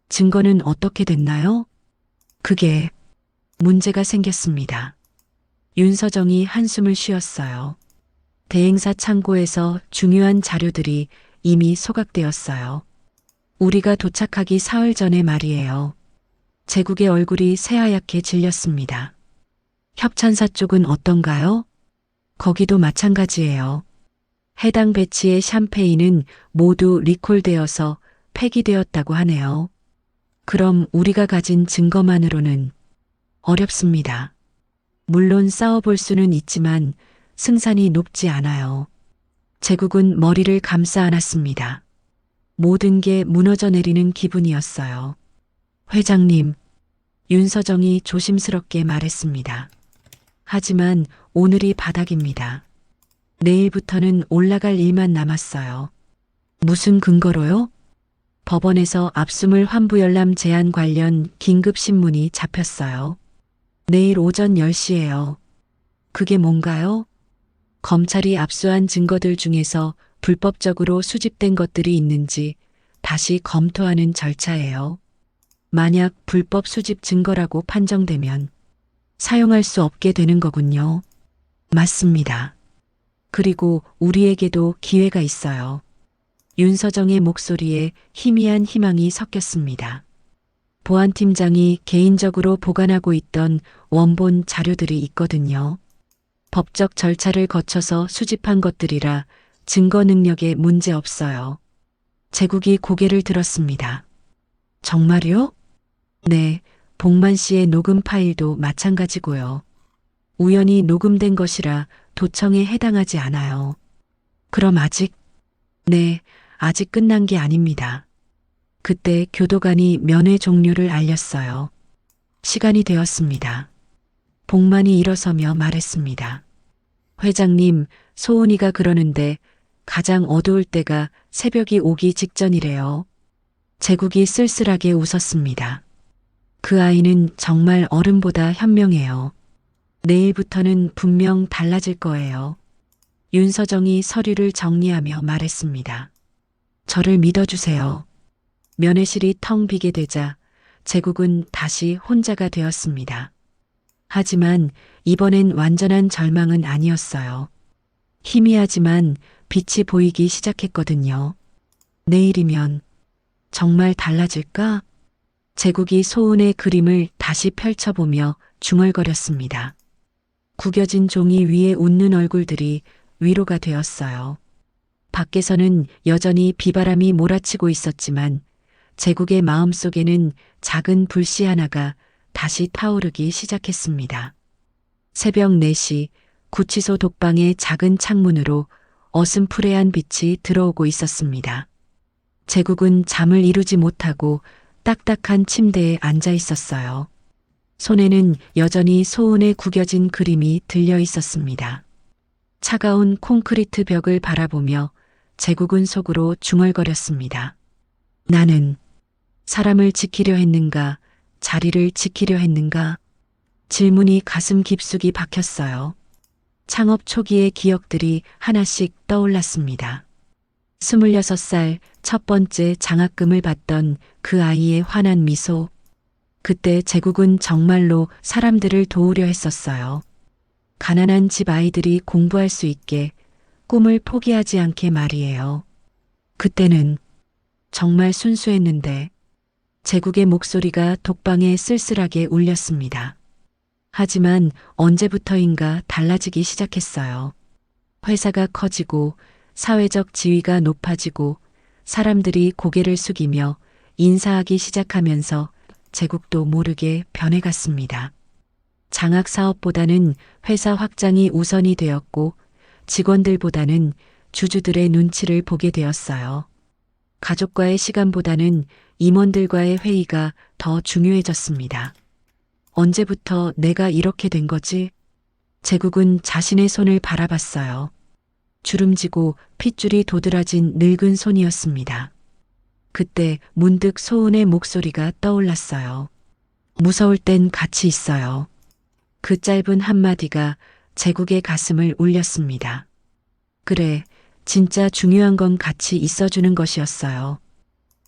증거는 어떻게 됐나요? 그게 문제가 생겼습니다. 윤서정이 한숨을 쉬었어요. 대행사 창고에서 중요한 자료들이 이미 소각되었어요. 우리가 도착하기 사흘 전에 말이에요. 제국의 얼굴이 새하얗게 질렸습니다. 협찬사 쪽은 어떤가요? 거기도 마찬가지예요. 해당 배치의 샴페인은 모두 리콜되어서 폐기되었다고 하네요. 그럼 우리가 가진 증거만으로는 어렵습니다. 물론 싸워볼 수는 있지만 승산이 높지 않아요. 제국은 머리를 감싸 안았습니다. 모든 게 무너져 내리는 기분이었어요. 회장님, 윤서정이 조심스럽게 말했습니다. 하지만 오늘이 바닥입니다. 내일부터는 올라갈 일만 남았어요. 무슨 근거로요? 법원에서 압수물 환부 열람 제한 관련 긴급 신문이 잡혔어요. 내일 오전 10시예요. 그게 뭔가요? 검찰이 압수한 증거들 중에서 불법적으로 수집된 것들이 있는지 다시 검토하는 절차예요. 만약 불법 수집 증거라고 판정되면 사용할 수 없게 되는 거군요. 맞습니다. 그리고 우리에게도 기회가 있어요. 윤서정의 목소리에 희미한 희망이 섞였습니다. 보안팀장이 개인적으로 보관하고 있던 원본 자료들이 있거든요. 법적 절차를 거쳐서 수집한 것들이라 증거 능력에 문제 없어요. 제국이 고개를 들었습니다. 정말요? 네, 복만 씨의 녹음 파일도 마찬가지고요. 우연히 녹음된 것이라 도청에 해당하지 않아요. 그럼 아직? 네, 아직 끝난 게 아닙니다. 그때 교도관이 면회 종료를 알렸어요. 시간이 되었습니다. 복만이 일어서며 말했습니다. 회장님, 소은이가 그러는데 가장 어두울 때가 새벽이 오기 직전이래요. 제국이 쓸쓸하게 웃었습니다. 그 아이는 정말 어른보다 현명해요. 내일부터는 분명 달라질 거예요. 윤서정이 서류를 정리하며 말했습니다. 저를 믿어주세요. 면회실이 텅 비게 되자 제국은 다시 혼자가 되었습니다. 하지만 이번엔 완전한 절망은 아니었어요. 희미하지만 빛이 보이기 시작했거든요. 내일이면 정말 달라질까? 제국이 소은의 그림을 다시 펼쳐보며 중얼거렸습니다. 구겨진 종이 위에 웃는 얼굴들이 위로가 되었어요. 밖에서는 여전히 비바람이 몰아치고 있었지만 제국의 마음속에는 작은 불씨 하나가 다시 타오르기 시작했습니다. 새벽 4시 구치소 독방의 작은 창문으로 어슴푸레한 빛이 들어오고 있었습니다. 제국은 잠을 이루지 못하고 딱딱한 침대에 앉아 있었어요. 손에는 여전히 소운에 구겨진 그림이 들려 있었습니다. 차가운 콘크리트 벽을 바라보며 제국은 속으로 중얼거렸습니다. 나는 사람을 지키려 했는가, 자리를 지키려 했는가? 질문이 가슴 깊숙이 박혔어요. 창업 초기의 기억들이 하나씩 떠올랐습니다. 26살 첫 번째 장학금을 받던 그 아이의 환한 미소. 그때 제국은 정말로 사람들을 도우려 했었어요. 가난한 집 아이들이 공부할 수 있게, 꿈을 포기하지 않게 말이에요. 그때는 정말 순수했는데 제국의 목소리가 독방에 쓸쓸하게 울렸습니다. 하지만 언제부터인가 달라지기 시작했어요. 회사가 커지고 사회적 지위가 높아지고 사람들이 고개를 숙이며 인사하기 시작하면서 제국도 모르게 변해갔습니다. 장학 사업보다는 회사 확장이 우선이 되었고 직원들보다는 주주들의 눈치를 보게 되었어요. 가족과의 시간보다는 임원들과의 회의가 더 중요해졌습니다. 언제부터 내가 이렇게 된 거지? 제국은 자신의 손을 바라봤어요. 주름지고 핏줄이 도드라진 늙은 손이었습니다. 그때 문득 소은의 목소리가 떠올랐어요. 무서울 땐 같이 있어요. 그 짧은 한마디가 제국의 가슴을 울렸습니다. 그래, 진짜 중요한 건 같이 있어주는 것이었어요.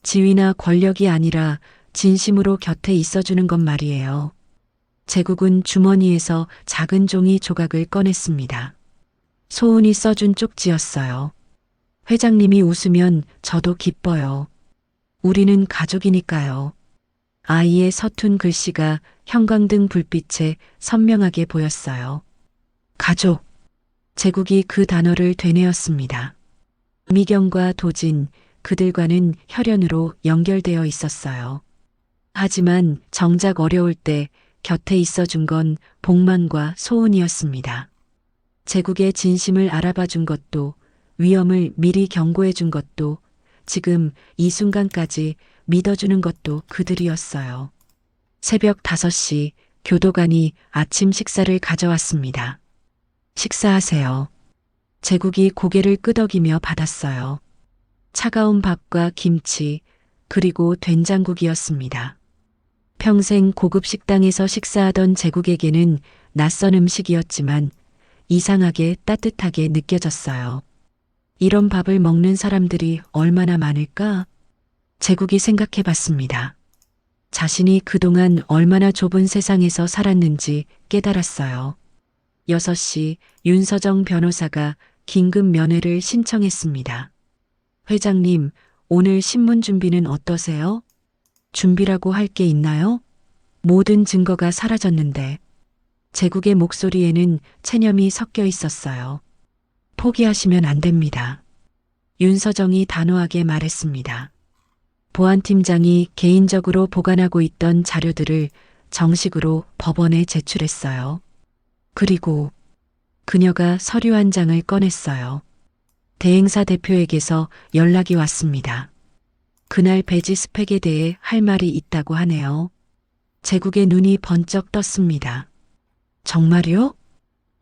지위나 권력이 아니라 진심으로 곁에 있어주는 것 말이에요. 제국은 주머니에서 작은 종이 조각을 꺼냈습니다. 소은이 써준 쪽지였어요. 회장님이 웃으면 저도 기뻐요. 우리는 가족이니까요. 아이의 서툰 글씨가 형광등 불빛에 선명하게 보였어요. 가족. 제국이 그 단어를 되뇌었습니다. 미경과 도진, 그들과는 혈연으로 연결되어 있었어요. 하지만 정작 어려울 때 곁에 있어준 건 복만과 소은이었습니다. 제국의 진심을 알아봐 준 것도, 위험을 미리 경고해 준 것도, 지금 이 순간까지 믿어주는 것도 그들이었어요. 새벽 5시 교도관이 아침 식사를 가져왔습니다. 식사하세요. 제국이 고개를 끄덕이며 받았어요. 차가운 밥과 김치, 그리고 된장국이었습니다. 평생 고급 식당에서 식사하던 제국에게는 낯선 음식이었지만 이상하게 따뜻하게 느껴졌어요. 이런 밥을 먹는 사람들이 얼마나 많을까? 제국이 생각해 봤습니다. 자신이 그동안 얼마나 좁은 세상에서 살았는지 깨달았어요. 6시 윤서정 변호사가 긴급 면회를 신청했습니다. 회장님, 오늘 신문 준비는 어떠세요? 준비라고 할 게 있나요? 모든 증거가 사라졌는데. 제국의 목소리에는 체념이 섞여 있었어요. 포기하시면 안 됩니다. 윤서정이 단호하게 말했습니다. 보안팀장이 개인적으로 보관하고 있던 자료들을 정식으로 법원에 제출했어요. 그리고 그녀가 서류 한 장을 꺼냈어요. 대행사 대표에게서 연락이 왔습니다. 그날 배지 스펙에 대해 할 말이 있다고 하네요. 제국의 눈이 번쩍 떴습니다. 정말요?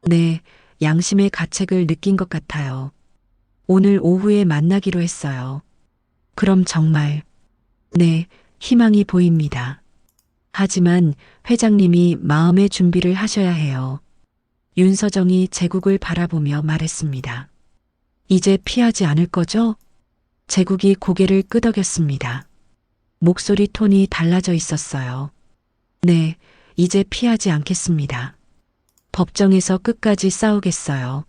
네, 양심의 가책을 느낀 것 같아요. 오늘 오후에 만나기로 했어요. 그럼 정말, 네, 희망이 보입니다. 하지만 회장님이 마음의 준비를 하셔야 해요. 윤서정이 제국을 바라보며 말했습니다. 이제 피하지 않을 거죠? 제국이 고개를 끄덕였습니다. 목소리 톤이 달라져 있었어요. 네, 이제 피하지 않겠습니다. 법정에서 끝까지 싸우겠어요.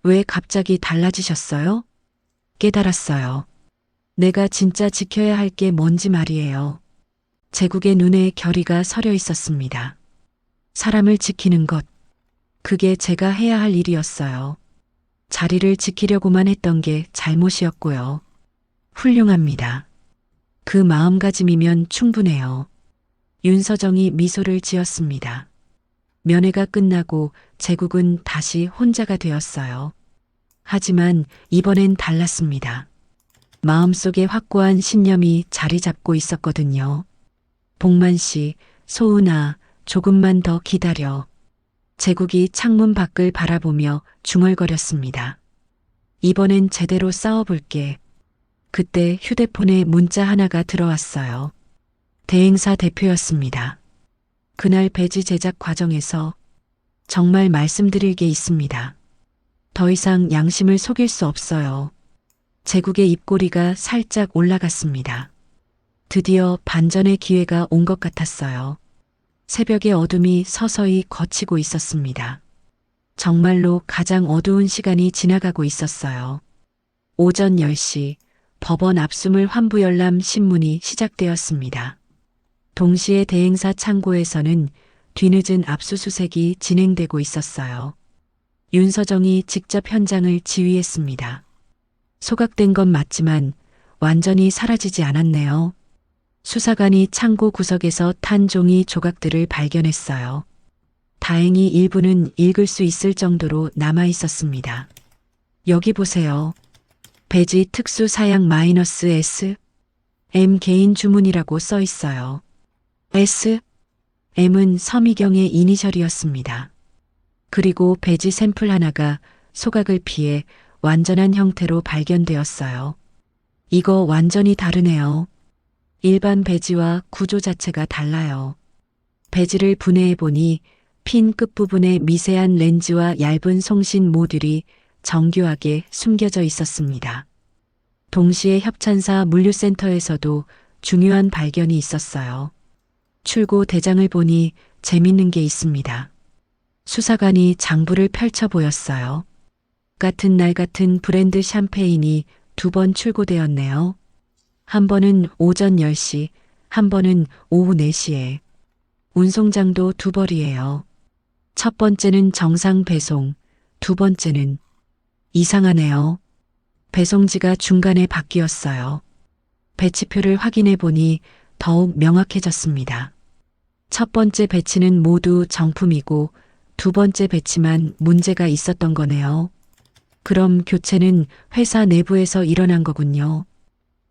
왜 갑자기 달라지셨어요? 깨달았어요. 내가 진짜 지켜야 할 게 뭔지 말이에요. 제국의 눈에 결의가 서려 있었습니다. 사람을 지키는 것, 그게 제가 해야 할 일이었어요. 자리를 지키려고만 했던 게 잘못이었고요. 훌륭합니다. 그 마음가짐이면 충분해요. 윤서정이 미소를 지었습니다. 면회가 끝나고 제국은 다시 혼자가 되었어요. 하지만 이번엔 달랐습니다. 마음속에 확고한 신념이 자리 잡고 있었거든요. 복만 씨, 소은아, 조금만 더 기다려. 제국이 창문 밖을 바라보며 중얼거렸습니다. 이번엔 제대로 싸워볼게. 그때 휴대폰에 문자 하나가 들어왔어요. 대행사 대표였습니다. 그날 배지 제작 과정에서 정말 말씀드릴 게 있습니다. 더 이상 양심을 속일 수 없어요. 제국의 입꼬리가 살짝 올라갔습니다. 드디어 반전의 기회가 온 것 같았어요. 새벽의 어둠이 서서히 걷히고 있었습니다. 정말로 가장 어두운 시간이 지나가고 있었어요. 오전 10시 법원 압수물 환부 열람 신문이 시작되었습니다. 동시에 대행사 창고에서는 뒤늦은 압수수색이 진행되고 있었어요. 윤서정이 직접 현장을 지휘했습니다. 소각된 건 맞지만 완전히 사라지지 않았네요. 수사관이 창고 구석에서 탄 종이 조각들을 발견했어요. 다행히 일부는 읽을 수 있을 정도로 남아 있었습니다. 여기 보세요. 배지 특수 사양 -S, M 개인 주문이라고 써 있어요. S, M은 서미경의 이니셜이었습니다. 그리고 배지 샘플 하나가 소각을 피해 완전한 형태로 발견되었어요. 이거 완전히 다르네요. 일반 배지와 구조 자체가 달라요. 배지를 분해해 보니 핀 끝부분에 미세한 렌즈와 얇은 송신 모듈이 정교하게 숨겨져 있었습니다. 동시에 협찬사 물류센터에서도 중요한 발견이 있었어요. 출고 대장을 보니 재밌는 게 있습니다. 수사관이 장부를 펼쳐 보였어요. 같은 날 같은 브랜드 샴페인이 2번 출고되었네요. 한 번은 오전 10시, 한 번은 오후 4시에. 운송장도 2벌이에요. 첫 번째는 정상 배송, 두 번째는 이상하네요. 배송지가 중간에 바뀌었어요. 배치표를 확인해 보니 더욱 명확해졌습니다. 첫 번째 배치는 모두 정품이고 두 번째 배치만 문제가 있었던 거네요. 그럼 교체는 회사 내부에서 일어난 거군요.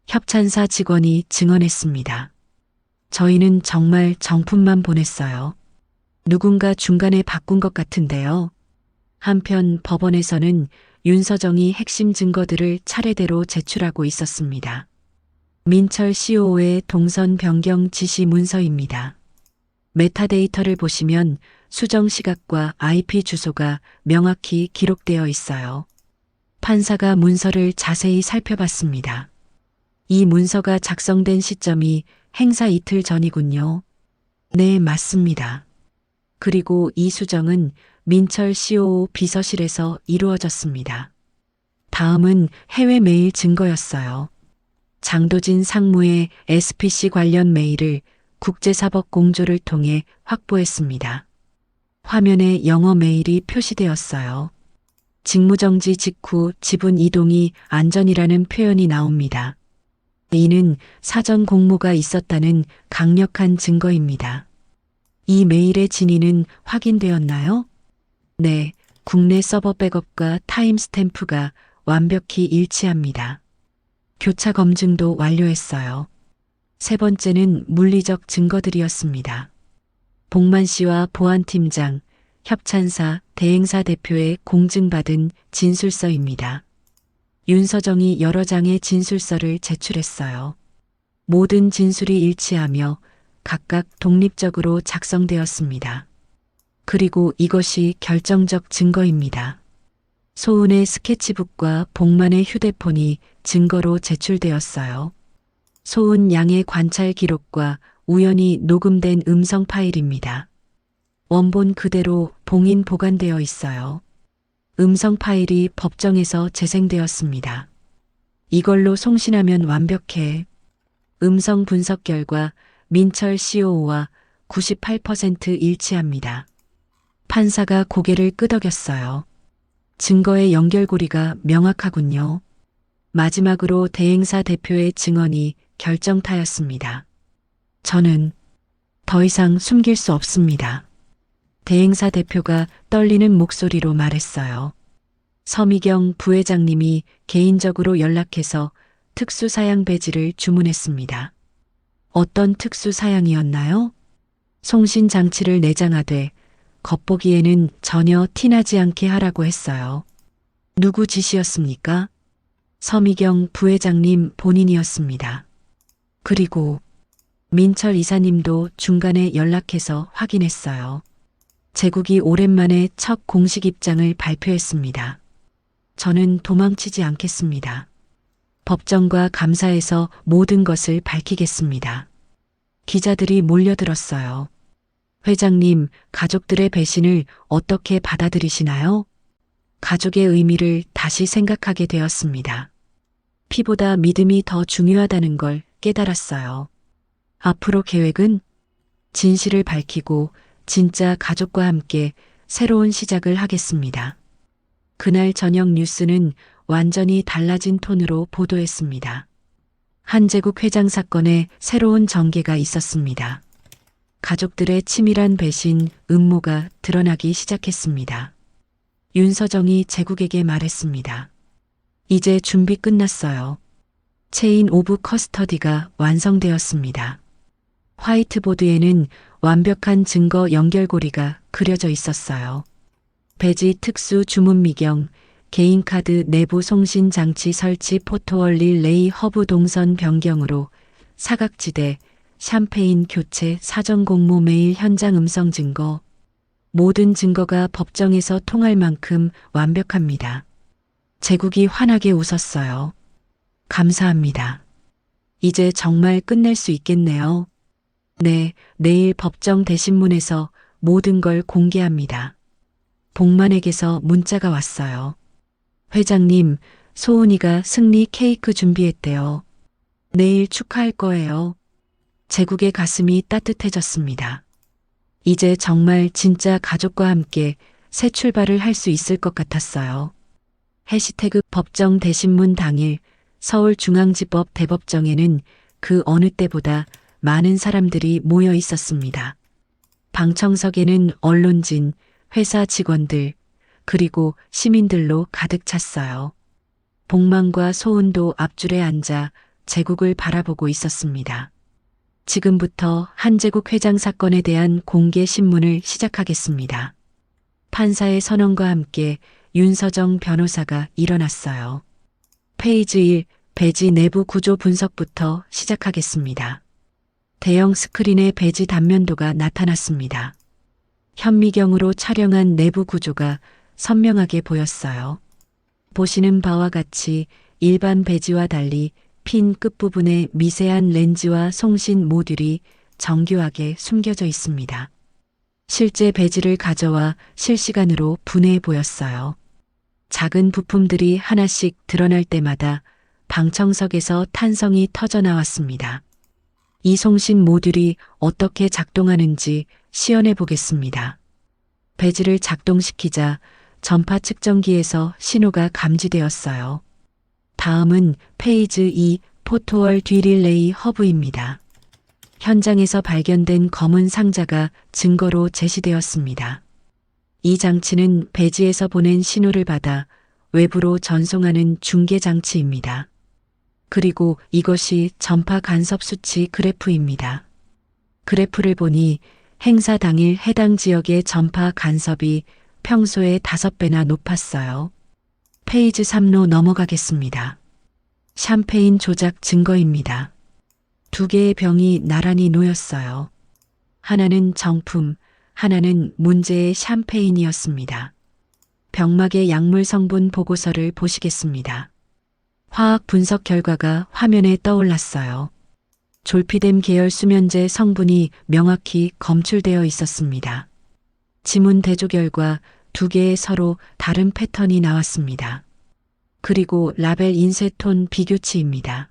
협찬사 직원이 증언했습니다. 저희는 정말 정품만 보냈어요. 누군가 중간에 바꾼 것 같은데요. 한편 법원에서는 윤서정이 핵심 증거들을 차례대로 제출하고 있었습니다. 민철 COO의 동선 변경 지시 문서입니다. 메타데이터를 보시면 수정 시각과 IP 주소가 명확히 기록되어 있어요. 판사가 문서를 자세히 살펴봤습니다. 이 문서가 작성된 시점이 행사 이틀 전이군요. 네, 맞습니다. 그리고 이 수정은 민철 COO 비서실에서 이루어졌습니다. 다음은 해외 메일 증거였어요. 장도진 상무의 SPC 관련 메일을 국제사법 공조를 통해 확보했습니다. 화면에 영어 메일이 표시되었어요. 직무정지 직후 지분 이동이 안전이라는 표현이 나옵니다. 이는 사전 공모가 있었다는 강력한 증거입니다. 이 메일의 진위는 확인되었나요? 네, 국내 서버 백업과 타임스탬프가 완벽히 일치합니다. 교차 검증도 완료했어요. 세 번째는 물리적 증거들이었습니다. 복만 씨와 보안팀장, 협찬사, 대행사 대표의 공증받은 진술서입니다. 윤서정이 여러 장의 진술서를 제출했어요. 모든 진술이 일치하며 각각 독립적으로 작성되었습니다. 그리고 이것이 결정적 증거입니다. 소은의 스케치북과 복만의 휴대폰이 증거로 제출되었어요. 소은 양의 관찰 기록과 우연히 녹음된 음성 파일입니다. 원본 그대로 봉인 보관되어 있어요. 음성 파일이 법정에서 재생되었습니다. 이걸로 송신하면 완벽해. 음성 분석 결과 민철 COO와 98% 일치합니다. 판사가 고개를 끄덕였어요. 증거의 연결고리가 명확하군요. 마지막으로 대행사 대표의 증언이 결정타였습니다. 저는 더 이상 숨길 수 없습니다. 대행사 대표가 떨리는 목소리로 말했어요. 서미경 부회장님이 개인적으로 연락해서 특수사양 배지를 주문했습니다. 어떤 특수사양이었나요? 송신장치를 내장하되 겉보기에는 전혀 티나지 않게 하라고 했어요. 누구 지시였습니까? 서미경 부회장님 본인이었습니다. 그리고 민철 이사님도 중간에 연락해서 확인했어요. 제국이 오랜만에 첫 공식 입장을 발표했습니다. 저는 도망치지 않겠습니다. 법정과 감사에서 모든 것을 밝히겠습니다. 기자들이 몰려들었어요. 회장님, 가족들의 배신을 어떻게 받아들이시나요? 가족의 의미를 다시 생각하게 되었습니다. 피보다 믿음이 더 중요하다는 걸 깨달았어요. 앞으로 계획은 진실을 밝히고 진짜 가족과 함께 새로운 시작을 하겠습니다. 그날 저녁 뉴스는 완전히 달라진 톤으로 보도했습니다. 한제국 회장 사건에 새로운 전개가 있었습니다. 가족들의 치밀한 배신, 음모가 드러나기 시작했습니다. 윤서정이 제국에게 말했습니다. 이제 준비 끝났어요. 체인 오브 커스터디가 완성되었습니다. 화이트보드에는 완벽한 증거 연결고리가 그려져 있었어요. 배지 특수 주문 미경, 개인카드 내부 송신 장치 설치 포토월 릴레이 허브 동선 변경으로 사각지대, 샴페인 교체 사전 공모 메일 현장 음성 증거, 모든 증거가 법정에서 통할 만큼 완벽합니다. 제국이 환하게 웃었어요. 감사합니다. 이제 정말 끝낼 수 있겠네요. 네, 내일 법정 대신문에서 모든 걸 공개합니다. 복만에게서 문자가 왔어요. 회장님, 소은이가 승리 케이크 준비했대요. 내일 축하할 거예요. 제국의 가슴이 따뜻해졌습니다. 이제 정말 진짜 가족과 함께 새 출발을 할 수 있을 것 같았어요. 해시태그 법정 대신문 당일 서울중앙지법 대법정에는 그 어느 때보다 많은 사람들이 모여 있었습니다. 방청석에는 언론진, 회사 직원들, 그리고 시민들로 가득 찼어요. 복만과 소은도 앞줄에 앉아 제국을 바라보고 있었습니다. 지금부터 한제국 회장 사건에 대한 공개 신문을 시작하겠습니다. 판사의 선언과 함께 윤서정 변호사가 일어났어요. 페이지 1, 배지 내부 구조 분석부터 시작하겠습니다. 대형 스크린에 배지 단면도가 나타났습니다. 현미경으로 촬영한 내부 구조가 선명하게 보였어요. 보시는 바와 같이 일반 배지와 달리 핀 끝부분에 미세한 렌즈와 송신 모듈이 정교하게 숨겨져 있습니다. 실제 배지를 가져와 실시간으로 분해해 보였어요. 작은 부품들이 하나씩 드러날 때마다 방청석에서 탄성이 터져 나왔습니다. 이 송신 모듈이 어떻게 작동하는지 시연해 보겠습니다. 배지를 작동시키자 전파 측정기에서 신호가 감지되었어요. 다음은 페이지 2 포토월 뒤릴레이 허브입니다. 현장에서 발견된 검은 상자가 증거로 제시되었습니다. 이 장치는 배지에서 보낸 신호를 받아 외부로 전송하는 중계 장치입니다. 그리고 이것이 전파 간섭 수치 그래프입니다. 그래프를 보니 행사 당일 해당 지역의 전파 간섭이 평소의 5배나 높았어요. 페이지 3로 넘어가겠습니다. 샴페인 조작 증거입니다. 2개의 병이 나란히 놓였어요. 하나는 정품, 하나는 문제의 샴페인이었습니다. 병막의 약물 성분 보고서를 보시겠습니다. 화학 분석 결과가 화면에 떠올랐어요. 졸피뎀 계열 수면제 성분이 명확히 검출되어 있었습니다. 지문 대조 결과 2개의 서로 다른 패턴이 나왔습니다. 그리고 라벨 인쇄톤 비교치입니다.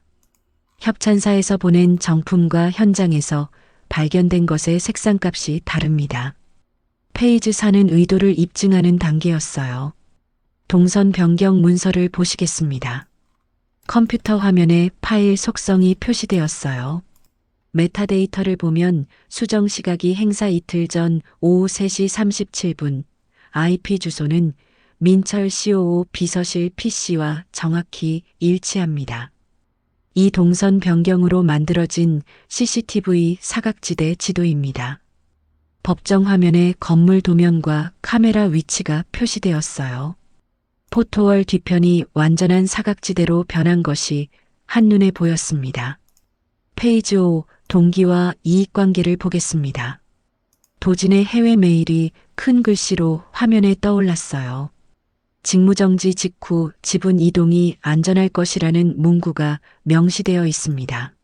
협찬사에서 보낸 정품과 현장에서 발견된 것의 색상값이 다릅니다. 페이지 4는 의도를 입증하는 단계였어요. 동선 변경 문서를 보시겠습니다. 컴퓨터 화면에 파일 속성이 표시되었어요. 메타데이터를 보면 수정 시각이 행사 이틀 전 오후 3시 37분, IP 주소는 민철 COO 비서실 PC와 정확히 일치합니다. 이 동선 변경으로 만들어진 CCTV 사각지대 지도입니다. 법정 화면에 건물 도면과 카메라 위치가 표시되었어요. 포토월 뒤편이 완전한 사각지대로 변한 것이 한눈에 보였습니다. 페이지 5, 동기와 이익관계를 보겠습니다. 도진의 해외 메일이 큰 글씨로 화면에 떠올랐어요. 직무정지 직후 지분 이동이 안전할 것이라는 문구가 명시되어 있습니다.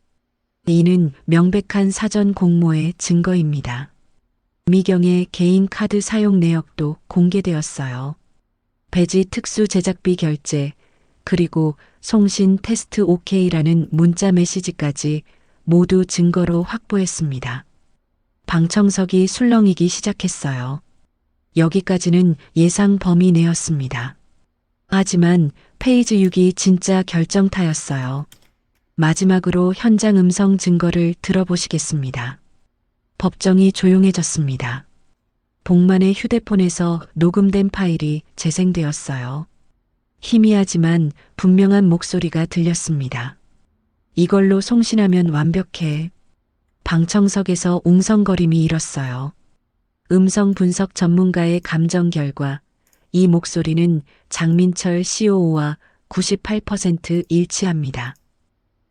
이는 명백한 사전 공모의 증거입니다. 미경의 개인 카드 사용 내역도 공개되었어요. 배지 특수 제작비 결제, 그리고 송신 테스트 OK라는 문자 메시지까지 모두 증거로 확보했습니다. 방청석이 술렁이기 시작했어요. 여기까지는 예상 범위 내였습니다. 하지만 페이지 6이 진짜 결정타였어요. 마지막으로 현장 음성 증거를 들어보시겠습니다. 법정이 조용해졌습니다. 복만의 휴대폰에서 녹음된 파일이 재생되었어요. 희미하지만 분명한 목소리가 들렸습니다. 이걸로 송신하면 완벽해. 방청석에서 웅성거림이 일었어요. 음성 분석 전문가의 감정 결과 이 목소리는 장민철 COO와 98% 일치합니다.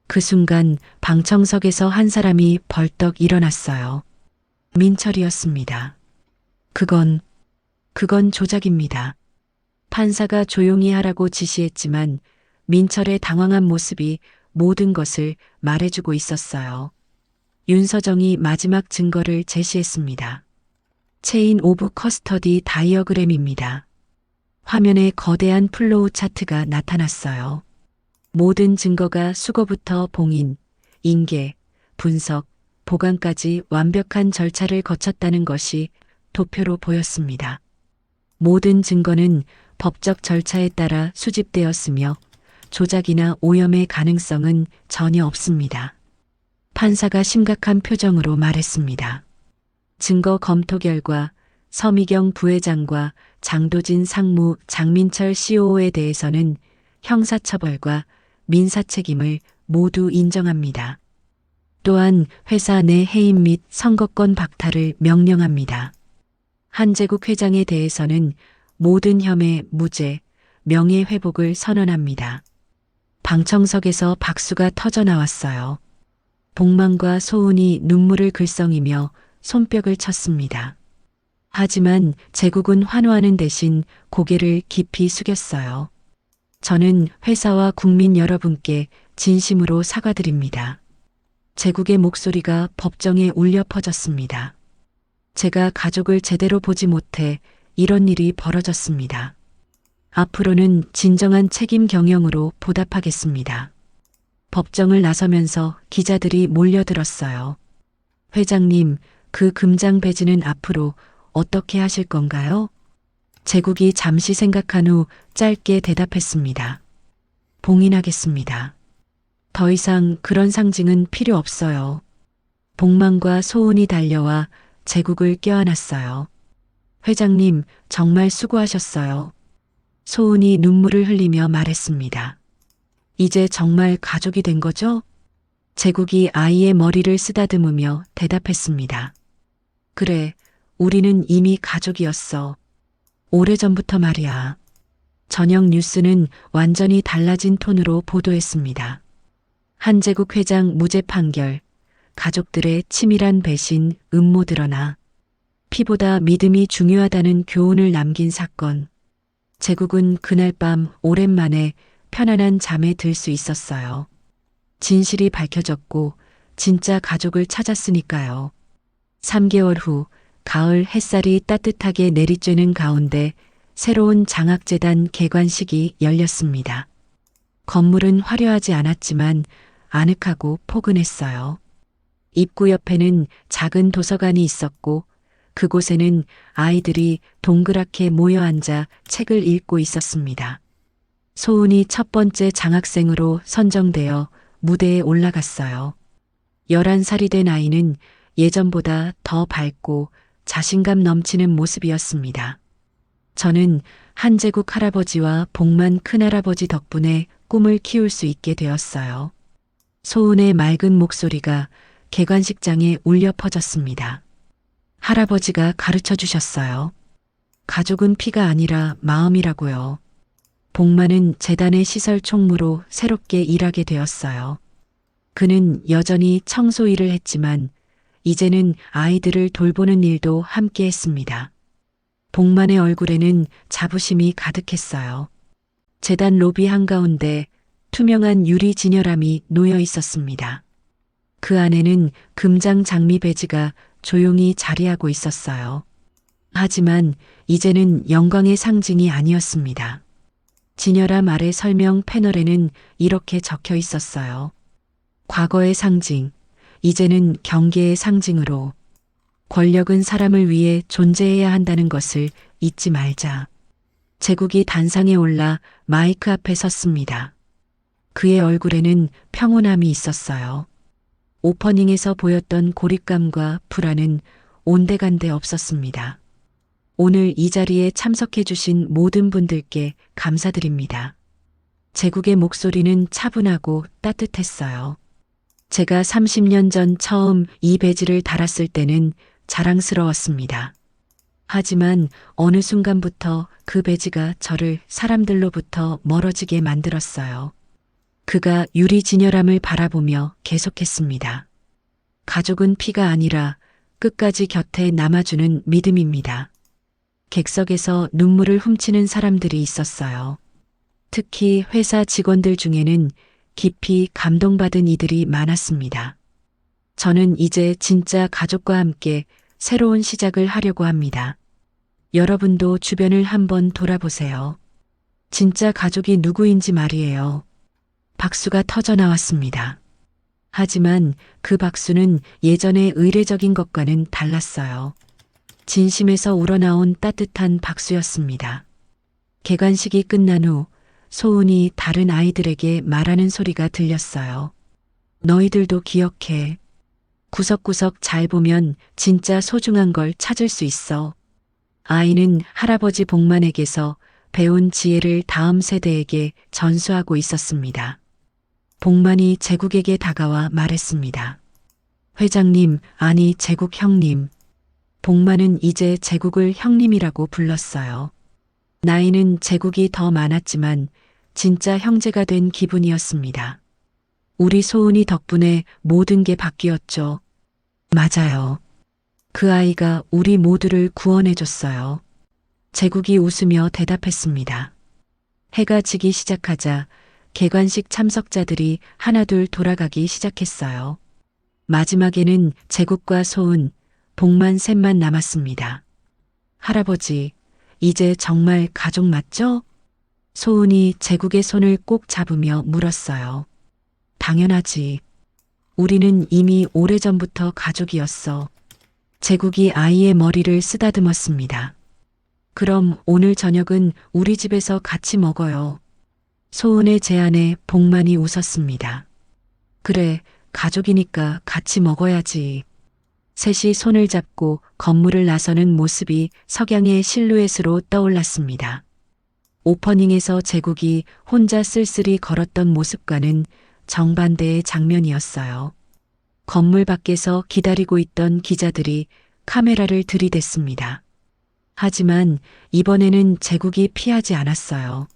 그 순간 방청석에서 한 사람이 벌떡 일어났어요. 민철이었습니다. 그건 조작입니다. 판사가 조용히 하라고 지시했지만 민철의 당황한 모습이 모든 것을 말해주고 있었어요. 윤서정이 마지막 증거를 제시했습니다. 체인 오브 커스터디 다이어그램입니다. 화면에 거대한 플로우 차트가 나타났어요. 모든 증거가 수거부터 봉인, 인계, 분석, 보관까지 완벽한 절차를 거쳤다는 것이 도표로 보였습니다. 모든 증거는 법적 절차에 따라 수집되었으며 조작이나 오염의 가능성은 전혀 없습니다. 판사가 심각한 표정으로 말했습니다. 증거 검토 결과 서미경 부회장과 장도진 상무, 장민철 COO에 대해서는 형사처벌과 민사책임을 모두 인정합니다. 또한 회사 내 해임 및 선거권 박탈을 명령합니다. 한재국 회장에 대해서는 모든 혐의 무죄, 명예회복을 선언합니다. 방청석에서 박수가 터져 나왔어요. 복만과 소은이 눈물을 글썽이며 손뼉을 쳤습니다. 하지만 제국은 환호하는 대신 고개를 깊이 숙였어요. 저는 회사와 국민 여러분께 진심으로 사과드립니다. 제국의 목소리가 법정에 울려 퍼졌습니다. 제가 가족을 제대로 보지 못해 이런 일이 벌어졌습니다. 앞으로는 진정한 책임 경영으로 보답하겠습니다. 법정을 나서면서 기자들이 몰려들었어요. 회장님, 그 금장 배지는 앞으로 어떻게 하실 건가요? 제국이 잠시 생각한 후 짧게 대답했습니다. 봉인하겠습니다. 더 이상 그런 상징은 필요 없어요. 복만과 소은이 달려와 제국을 껴안았어요. 회장님, 정말 수고하셨어요. 소은이 눈물을 흘리며 말했습니다. 이제 정말 가족이 된 거죠? 제국이 아이의 머리를 쓰다듬으며 대답했습니다. 그래, 우리는 이미 가족이었어. 오래전부터 말이야. 저녁 뉴스는 완전히 달라진 톤으로 보도했습니다. 한재국 회장 무죄 판결, 가족들의 치밀한 배신, 음모 드러나, 피보다 믿음이 중요하다는 교훈을 남긴 사건. 제국은 그날 밤 오랜만에 편안한 잠에 들 수 있었어요. 진실이 밝혀졌고 진짜 가족을 찾았으니까요. 3개월 후 가을 햇살이 따뜻하게 내리쬐는 가운데 새로운 장학재단 개관식이 열렸습니다. 건물은 화려하지 않았지만 아늑하고 포근했어요. 입구 옆에는 작은 도서관이 있었고 그곳에는 아이들이 동그랗게 모여 앉아 책을 읽고 있었습니다. 소은이 첫 번째 장학생으로 선정되어 무대에 올라갔어요. 11살이 된 아이는 예전보다 더 밝고 자신감 넘치는 모습이었습니다. 저는 한제국 할아버지와 복만 큰할아버지 덕분에 꿈을 키울 수 있게 되었어요. 소은의 맑은 목소리가 개관식장에 울려 퍼졌습니다. 할아버지가 가르쳐 주셨어요. 가족은 피가 아니라 마음이라고요. 복만은 재단의 시설 총무로 새롭게 일하게 되었어요. 그는 여전히 청소 일을 했지만 이제는 아이들을 돌보는 일도 함께 했습니다. 복만의 얼굴에는 자부심이 가득했어요. 재단 로비 한가운데 투명한 유리 진열함이 놓여 있었습니다. 그 안에는 금장 장미 배지가 조용히 자리하고 있었어요. 하지만 이제는 영광의 상징이 아니었습니다. 진열함 아래 설명 패널에는 이렇게 적혀 있었어요. 과거의 상징, 이제는 경계의 상징으로. 권력은 사람을 위해 존재해야 한다는 것을 잊지 말자. 제국이 단상에 올라 마이크 앞에 섰습니다. 그의 얼굴에는 평온함이 있었어요. 오퍼닝에서 보였던 고립감과 불안은 온데간데 없었습니다. 오늘 이 자리에 참석해 주신 모든 분들께 감사드립니다. 제국의 목소리는 차분하고 따뜻했어요. 제가 30년 전 처음 이 배지를 달았을 때는 자랑스러웠습니다. 하지만 어느 순간부터 그 배지가 저를 사람들로부터 멀어지게 만들었어요. 그가 유리 진열함을 바라보며 계속했습니다. 가족은 피가 아니라 끝까지 곁에 남아주는 믿음입니다. 객석에서 눈물을 훔치는 사람들이 있었어요. 특히 회사 직원들 중에는 깊이 감동받은 이들이 많았습니다. 저는 이제 진짜 가족과 함께 새로운 시작을 하려고 합니다. 여러분도 주변을 한번 돌아보세요. 진짜 가족이 누구인지 말이에요. 박수가 터져 나왔습니다. 하지만 그 박수는 예전의 의례적인 것과는 달랐어요. 진심에서 우러나온 따뜻한 박수였습니다. 개관식이 끝난 후 소은이 다른 아이들에게 말하는 소리가 들렸어요. 너희들도 기억해. 구석구석 잘 보면 진짜 소중한 걸 찾을 수 있어. 아이는 할아버지 복만에게서 배운 지혜를 다음 세대에게 전수하고 있었습니다. 복만이 제국에게 다가와 말했습니다. 회장님, 아니 제국 형님. 복만은 이제 제국을 형님이라고 불렀어요. 나이는 제국이 더 많았지만 진짜 형제가 된 기분이었습니다. 우리 소은이 덕분에 모든 게 바뀌었죠. 맞아요. 그 아이가 우리 모두를 구원해줬어요. 제국이 웃으며 대답했습니다. 해가 지기 시작하자 개관식 참석자들이 하나둘 돌아가기 시작했어요. 마지막에는 제국과 소은, 복만 셋만 남았습니다. 할아버지, 이제 정말 가족 맞죠? 소은이 제국의 손을 꼭 잡으며 물었어요. 당연하지. 우리는 이미 오래전부터 가족이었어. 제국이 아이의 머리를 쓰다듬었습니다. 그럼 오늘 저녁은 우리 집에서 같이 먹어요. 소은의 제안에 복만이 웃었습니다. 그래, 가족이니까 같이 먹어야지. 셋이 손을 잡고 건물을 나서는 모습이 석양의 실루엣으로 떠올랐습니다. 오퍼닝에서 제국이 혼자 쓸쓸히 걸었던 모습과는 정반대의 장면이었어요. 건물 밖에서 기다리고 있던 기자들이 카메라를 들이댔습니다. 하지만 이번에는 제국이 피하지 않았어요.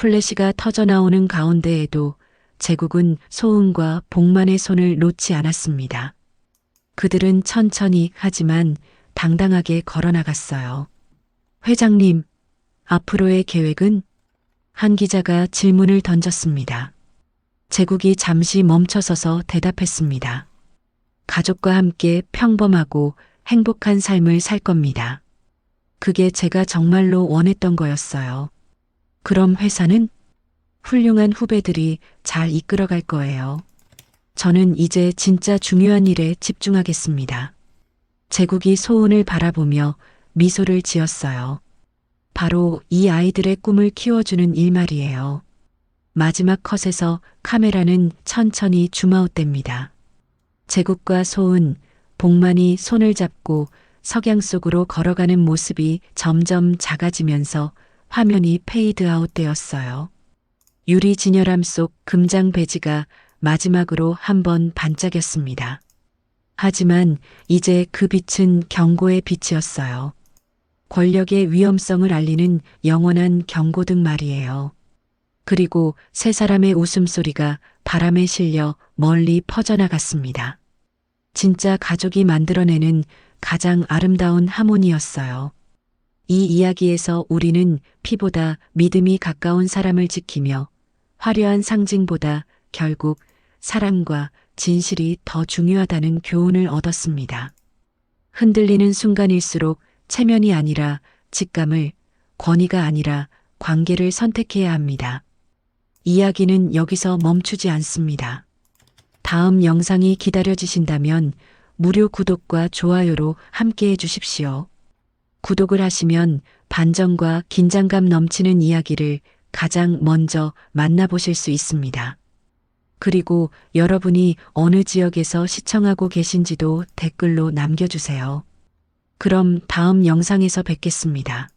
플래시가 터져 나오는 가운데에도 제국은 소은과 복만의 손을 놓지 않았습니다. 그들은 천천히 하지만 당당하게 걸어나갔어요. 회장님, 앞으로의 계획은? 한 기자가 질문을 던졌습니다. 제국이 잠시 멈춰서서 대답했습니다. 가족과 함께 평범하고 행복한 삶을 살 겁니다. 그게 제가 정말로 원했던 거였어요. 그럼 회사는? 훌륭한 후배들이 잘 이끌어갈 거예요. 저는 이제 진짜 중요한 일에 집중하겠습니다. 제국이 소은을 바라보며 미소를 지었어요. 바로 이 아이들의 꿈을 키워주는 일 말이에요. 마지막 컷에서 카메라는 천천히 줌아웃됩니다. 제국과 소은, 복만이 손을 잡고 석양 속으로 걸어가는 모습이 점점 작아지면서 화면이 페이드아웃 되었어요. 유리 진열함 속 금장 배지가 마지막으로 한번 반짝였습니다. 하지만 이제 그 빛은 경고의 빛이었어요. 권력의 위험성을 알리는 영원한 경고등 말이에요. 그리고 세 사람의 웃음소리가 바람에 실려 멀리 퍼져나갔습니다. 진짜 가족이 만들어내는 가장 아름다운 하모니였어요. 이 이야기에서 우리는 피보다 믿음이 가까운 사람을 지키며 화려한 상징보다 결국 사랑과 진실이 더 중요하다는 교훈을 얻었습니다. 흔들리는 순간일수록 체면이 아니라 직감을, 권위가 아니라 관계를 선택해야 합니다. 이야기는 여기서 멈추지 않습니다. 다음 영상이 기다려지신다면 무료 구독과 좋아요로 함께 해주십시오. 구독을 하시면 반전과 긴장감 넘치는 이야기를 가장 먼저 만나보실 수 있습니다. 그리고 여러분이 어느 지역에서 시청하고 계신지도 댓글로 남겨주세요. 그럼 다음 영상에서 뵙겠습니다.